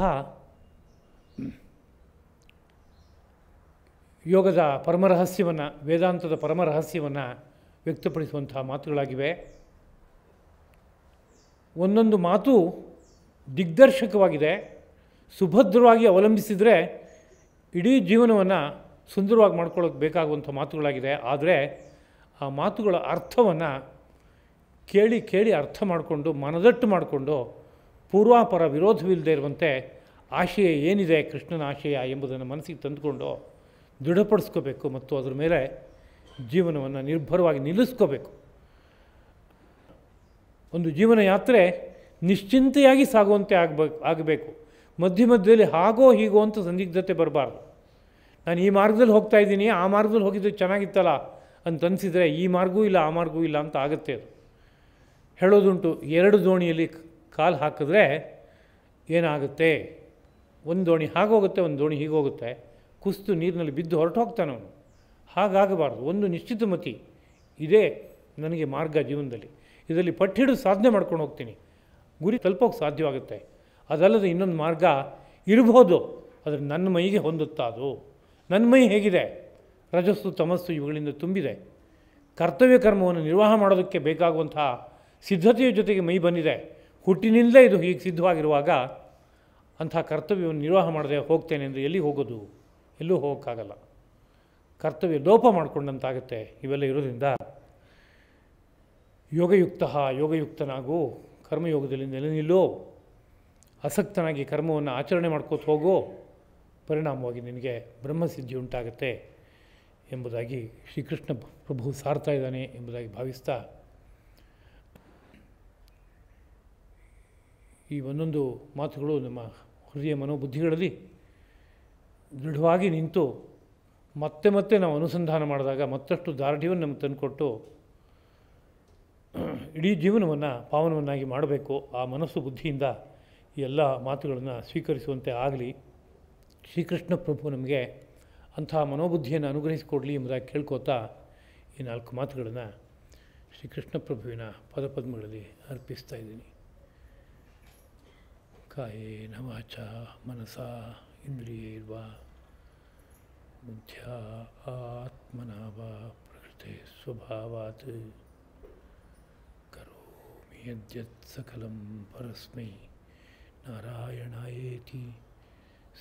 ಯೋಗದ ಪರಮರಹಸ್ಯವನ್ನು, ವೇದಾಂತದ ಪರಮರಹಸ್ಯವನ್ನು ವ್ಯಕ್ತಪಡಿಸುವಂಥ ಮಾತುಗಳಾಗಿವೆ. ಒಂದೊಂದು ಮಾತು ದಿಗ್ದರ್ಶಕವಾಗಿದೆ. ಸುಭದ್ರವಾಗಿ ಅವಲಂಬಿಸಿದರೆ ಇಡೀ ಜೀವನವನ್ನು ಸುಂದರವಾಗಿ ಮಾಡ್ಕೊಳ್ಳೋಕೆ ಬೇಕಾಗುವಂಥ ಮಾತುಗಳಾಗಿದೆ. ಆದರೆ ಆ ಮಾತುಗಳ ಅರ್ಥವನ್ನು ಕೇಳಿ ಅರ್ಥ ಮಾಡಿಕೊಂಡು, ಮನದಟ್ಟು ಮಾಡಿಕೊಂಡು, ಪೂರ್ವಾಪರ ವಿರೋಧವಿಲ್ಲದೆ ಇರುವಂತೆ ಆಶಯ ಏನಿದೆ, ಕೃಷ್ಣನ ಆಶಯ ಎಂಬುದನ್ನು ಮನಸ್ಸಿಗೆ ತಂದುಕೊಂಡು ದೃಢಪಡಿಸ್ಕೋಬೇಕು ಮತ್ತು ಅದರ ಮೇಲೆ ಜೀವನವನ್ನು ನಿರ್ಭರವಾಗಿ ನಿಲ್ಲಿಸ್ಕೋಬೇಕು. ಒಂದು ಜೀವನ ಯಾತ್ರೆ ನಿಶ್ಚಿಂತೆಯಾಗಿ ಸಾಗುವಂತೆ ಆಗಬೇಕು. ಮಧ್ಯದಲ್ಲಿ ಹಾಗೋ ಹೀಗೋ ಅಂತ ಸಂದಿಗ್ಧತೆ ಬರಬಾರ್ದು. ನಾನು ಈ ಮಾರ್ಗದಲ್ಲಿ ಹೋಗ್ತಾ ಇದ್ದೀನಿ, ಆ ಮಾರ್ಗದಲ್ಲಿ ಹೋಗಿದ್ದು ಚೆನ್ನಾಗಿತ್ತಲ್ಲ ಅಂತ ಅನಿಸಿದರೆ ಈ ಮಾರ್ಗವೂ ಇಲ್ಲ ಆ ಮಾರ್ಗವೂ ಇಲ್ಲ ಅಂತ ಆಗುತ್ತೆ. ಅದು ಹೇಳೋದುಂಟು, ಎರಡು ದೋಣಿಯಲ್ಲಿ ಕಾಲು ಹಾಕಿದ್ರೆ ಏನಾಗುತ್ತೆ, ಒಂದು ದೋಣಿ ಹಾಗೋಗುತ್ತೆ, ಒಂದು ದೋಣಿ ಹೀಗೋಗುತ್ತೆ, ಕುಸಿದು ನೀರಿನಲ್ಲಿ ಬಿದ್ದು ಹೊರಟು ಹೋಗ್ತಾನೆ ಅವನು. ಹಾಗಾಗಬಾರ್ದು. ಒಂದು ನಿಶ್ಚಿತ ಮತಿ ಇದೇ ನನಗೆ ಮಾರ್ಗ ಜೀವನದಲ್ಲಿ, ಇದರಲ್ಲಿ ಪಟ್ಟಿಡಿದು ಸಾಧನೆ ಮಾಡ್ಕೊಂಡು ಹೋಗ್ತೀನಿ, ಗುರಿ ತಲುಪೋಕೆ ಸಾಧ್ಯವಾಗುತ್ತೆ. ಅದಲ್ಲದೆ ಇನ್ನೊಂದು ಮಾರ್ಗ ಇರಬಹುದು, ಆದರೆ ನನ್ನ ಮೈಗೆ ಹೊಂದುತ್ತಾ ಅದು. ನನ್ನ ಮೈ ಹೇಗಿದೆ, ರಜಸ್ಸು ತಮಸ್ಸು ಇವುಗಳಿಂದ ತುಂಬಿದೆ. ಕರ್ತವ್ಯ ಕರ್ಮವನ್ನು ನಿರ್ವಾಹ ಮಾಡೋದಕ್ಕೆ ಬೇಕಾಗುವಂತಹ ಸಿದ್ಧತೆಯ ಜೊತೆಗೆ ಮೈ ಬಂದಿದೆ. ಹುಟ್ಟಿನಿಂದಲೇ ಇದು ಹೀಗೆ ಸಿದ್ಧವಾಗಿರುವಾಗ ಅಂಥ ಕರ್ತವ್ಯವನ್ನು ನಿರ್ವಾಹ ಮಾಡದೆ ಹೋಗ್ತೇನೆ ಅಂದರೆ ಎಲ್ಲಿ ಹೋಗೋದು? ಎಲ್ಲೂ ಹೋಗೋಕ್ಕಾಗಲ್ಲ. ಕರ್ತವ್ಯ ಲೋಪ ಮಾಡಿಕೊಂಡಂತಾಗುತ್ತೆ. ಇವೆಲ್ಲ ಇರೋದ್ರಿಂದ ಯೋಗಯುಕ್ತನಾಗು, ಕರ್ಮಯೋಗದಲ್ಲಿ ನೆಲೆ ನಿಲ್ಲೋ, ಆಸಕ್ತನಾಗಿ ಕರ್ಮವನ್ನು ಆಚರಣೆ ಮಾಡ್ಕೋತ ಹೋಗೋ, ಪರಿಣಾಮವಾಗಿ ನಿನಗೆ ಬ್ರಹ್ಮಸಿದ್ಧಿ ಉಂಟಾಗುತ್ತೆ ಎಂಬುದಾಗಿ ಶ್ರೀಕೃಷ್ಣ ಪ್ರಭು ಸಾರ್ತಾ ಇದ್ದಾನೆ ಎಂಬುದಾಗಿ ಭಾವಿಸ್ತಾ, ಈ ಒಂದೊಂದು ಮಾತುಗಳು ನಮ್ಮ ಹೃದಯ ಮನೋಬುದ್ಧಿಗಳಲ್ಲಿ ದೃಢವಾಗಿ ನಿಂತು ಮತ್ತೆ ನಾವು ಅನುಸಂಧಾನ ಮಾಡಿದಾಗ ಮತ್ತಷ್ಟು ದಾರ್ಢ್ಯವನ್ನು ನಮಗೆ ತಂದುಕೊಟ್ಟು ಇಡೀ ಜೀವನವನ್ನು ಪಾವನವನ್ನಾಗಿ ಮಾಡಬೇಕು. ಆ ಮನಸ್ಸು ಬುದ್ಧಿಯಿಂದ ಈ ಎಲ್ಲ ಮಾತುಗಳನ್ನು ಸ್ವೀಕರಿಸುವಂತೆ ಆಗಲಿ. ಶ್ರೀಕೃಷ್ಣ ಪ್ರಭು ನಮಗೆ ಅಂಥ ಮನೋಬುದ್ಧಿಯನ್ನು ಅನುಗ್ರಹಿಸಿಕೊಡಲಿ ಎಂಬುದಾಗಿ ಕೇಳ್ಕೋತಾ ಈ 4 ಮಾತುಗಳನ್ನು ಶ್ರೀಕೃಷ್ಣ ಪ್ರಭುವಿನ ಪದಪದ್ಮಗಳಲ್ಲಿ ಅರ್ಪಿಸ್ತಾ ಇದ್ದೀನಿ. ಕಾಯೇನ ವಾಚಾ ಮನಸಾ ಇಂದ್ರಿಯೈರ್ವಾ ಬುದ್ಧ್ಯಾ ಆತ್ಮನಾ ವಾ ಪ್ರಕೃತೆ ಸ್ವಭಾವಾತ್ ಕರೋಮಿ ಯದ್ಯತ್ ಸಕಲಂ ಪರಸ್ಮೈ ನಾರಾಯಣಾಯೇತಿ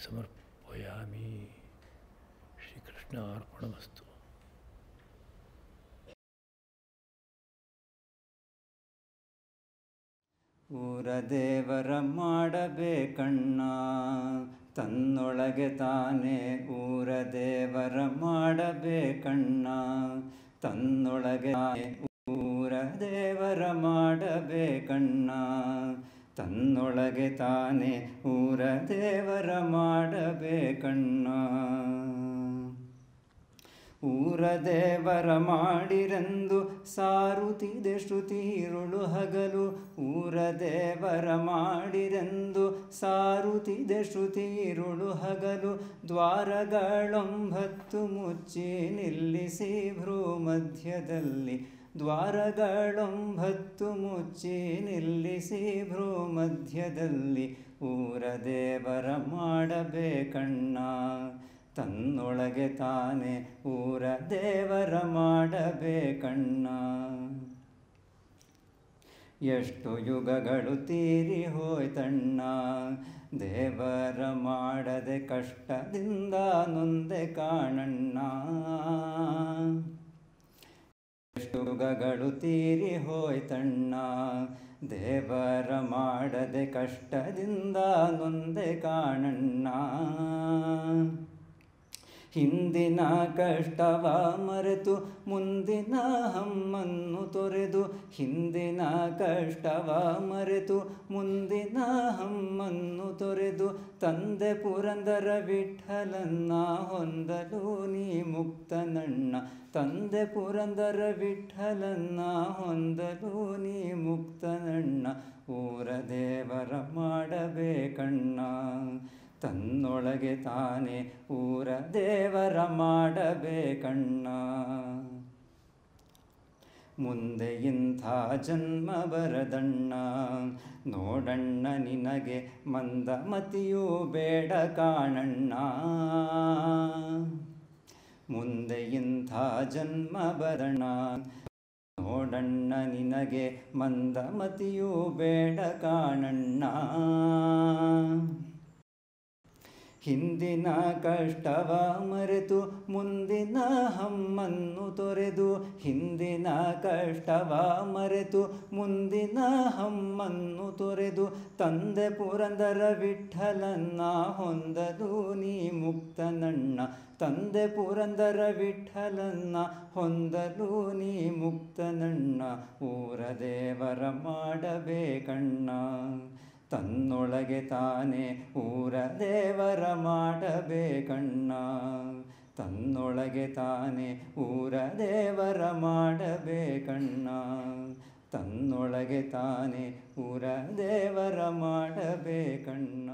ಸಮರ್ಪಯಾಮಿ. ಶ್ರೀಕೃಷ್ಣ ಅರ್ಪಣಮಸ್ತು. ಊರದೇವರ ಮಾಡಬೇಕಣ್ಣ ತನ್ನೊಳಗೆ ತಾನೇ, ಊರದೇವರ ಮಾಡಬೇಕಣ್ಣ ತನ್ನೊಳಗೆ, ಊರದೇವರ ಮಾಡಬೇಕಣ್ಣ ತನ್ನೊಳಗೆ ತಾನೇ, ಊರದೇವರ ಮಾಡಬೇಕಣ್ಣ. ಊರ ದೇವರ ಮಾಡಿರೆಂದು ಸಾರುತ್ತಿದೆ ಶ್ರುತಿ ಇರುಳು ಹಗಲು. ಊರ ದೇವರ ಮಾಡಿರೆಂದು ಸಾರುತ್ತಿದೆ ಶ್ರುತಿ ಇರುಳು ಹಗಲು. ದ್ವಾರಗಳೊಂಬತ್ತು ಮುಚ್ಚಿ ನಿಲ್ಲಿಸಿ ಭ್ರೂ ಮಧ್ಯದಲ್ಲಿ. ದ್ವಾರಗಳೊಂಬತ್ತು ಮುಚ್ಚಿ ನಿಲ್ಲಿಸಿ ಭ್ರೂ ಮಧ್ಯದಲ್ಲಿ. ಊರ ದೇವರ ಮಾಡಬೇಕಣ್ಣ ತನ್ನೊಳಗೆ ತಾನೇ. ಊರ ದೇವರ ಮಾಡಬೇಕಣ್ಣ. ಎಷ್ಟು ಯುಗಗಳು ತೀರಿ ಹೋಯ್ತಣ್ಣ ದೇವರ ಮಾಡದೆ ಕಷ್ಟದಿಂದ ನೊಂದೆ ಕಾಣಣ್ಣ. ಎಷ್ಟು ಯುಗಗಳು ತೀರಿ ಹೋಯ್ತಣ್ಣ ದೇವರ ಮಾಡದೆ ಕಷ್ಟದಿಂದ ನೊಂದೆ ಕಾಣಣ್ಣ. ಹಿಂದಿನ ಕಷ್ಟವ ಮರೆತು ಮುಂದಿನ ಹಮ್ಮನ್ನು ತೊರೆದು. ಹಿಂದಿನ ಕಷ್ಟವ ಮರೆತು ಮುಂದಿನ ಹಮ್ಮನ್ನು ತೊರೆದು. ತಂದೆ ಪುರಂದರ ವಿಠ್ಠಲನ್ನ ಹೊಂದಲು ನೀ ಮುಕ್ತನಣ್ಣ. ತಂದೆ ಪುರಂದರ ವಿಠ್ಠಲನ್ನ ಹೊಂದಲು ನೀ ಮುಕ್ತನಣ್ಣ. ಊರ ದೇವರ ಮಾಡಬೇಕಣ್ಣ ತನ್ನೊಳಗೆ ತಾನೇ. ಊರ ದೇವರ ಮಾಡಬೇಕಣ್ಣ. ಮುಂದೆ ಇಂಥ ಜನ್ಮ ಬರದಣ್ಣ ನೋಡಣ್ಣ ನಿನಗೆ ಮಂದಮತಿಯೂ ಬೇಡ ಕಾಣಣ್ಣ. ಮುಂದೆ ಇಂಥ ಜನ್ಮ ಬರಣ ನೋಡಣ್ಣ ನಿನಗೆ ಮಂದಮತಿಯೂ ಬೇಡ ಕಾಣಣ್ಣ. ಹಿಂದಿನ ಕಷ್ಟವ ಮರೆತು ಮುಂದಿನ ಹಮ್ಮನ್ನು ತೊರೆದು. ಹಿಂದಿನ ಕಷ್ಟವ ಮರೆತು ಮುಂದಿನ ಹಮ್ಮನ್ನು ತೊರೆದು. ತಂದೆ ಪುರಂದರ ವಿಠ್ಠಲನ್ನ ಹೊಂದಲು ನೀ ಮುಕ್ತನಣ್ಣ. ತಂದೆ ಪುರಂದರ ವಿಠ್ಠಲನ್ನ ಹೊಂದಲು ನೀ ಮುಕ್ತನಣ್ಣ. ಊರ ದೇವರ ಮಾಡಬೇಕಣ್ಣ ತನ್ನೊಳಗೆ ತಾನೇ. ಊರ ದೇವರ ಮಾಡಬೇಕಣ್ಣ ತನ್ನೊಳಗೆ ತಾನೇ. ಊರ ದೇವರ ಮಾಡಬೇಕಣ್ಣ ತನ್ನೊಳಗೆ ತಾನೇ. ಊರ ದೇವರ ಮಾಡಬೇಕಣ್ಣ.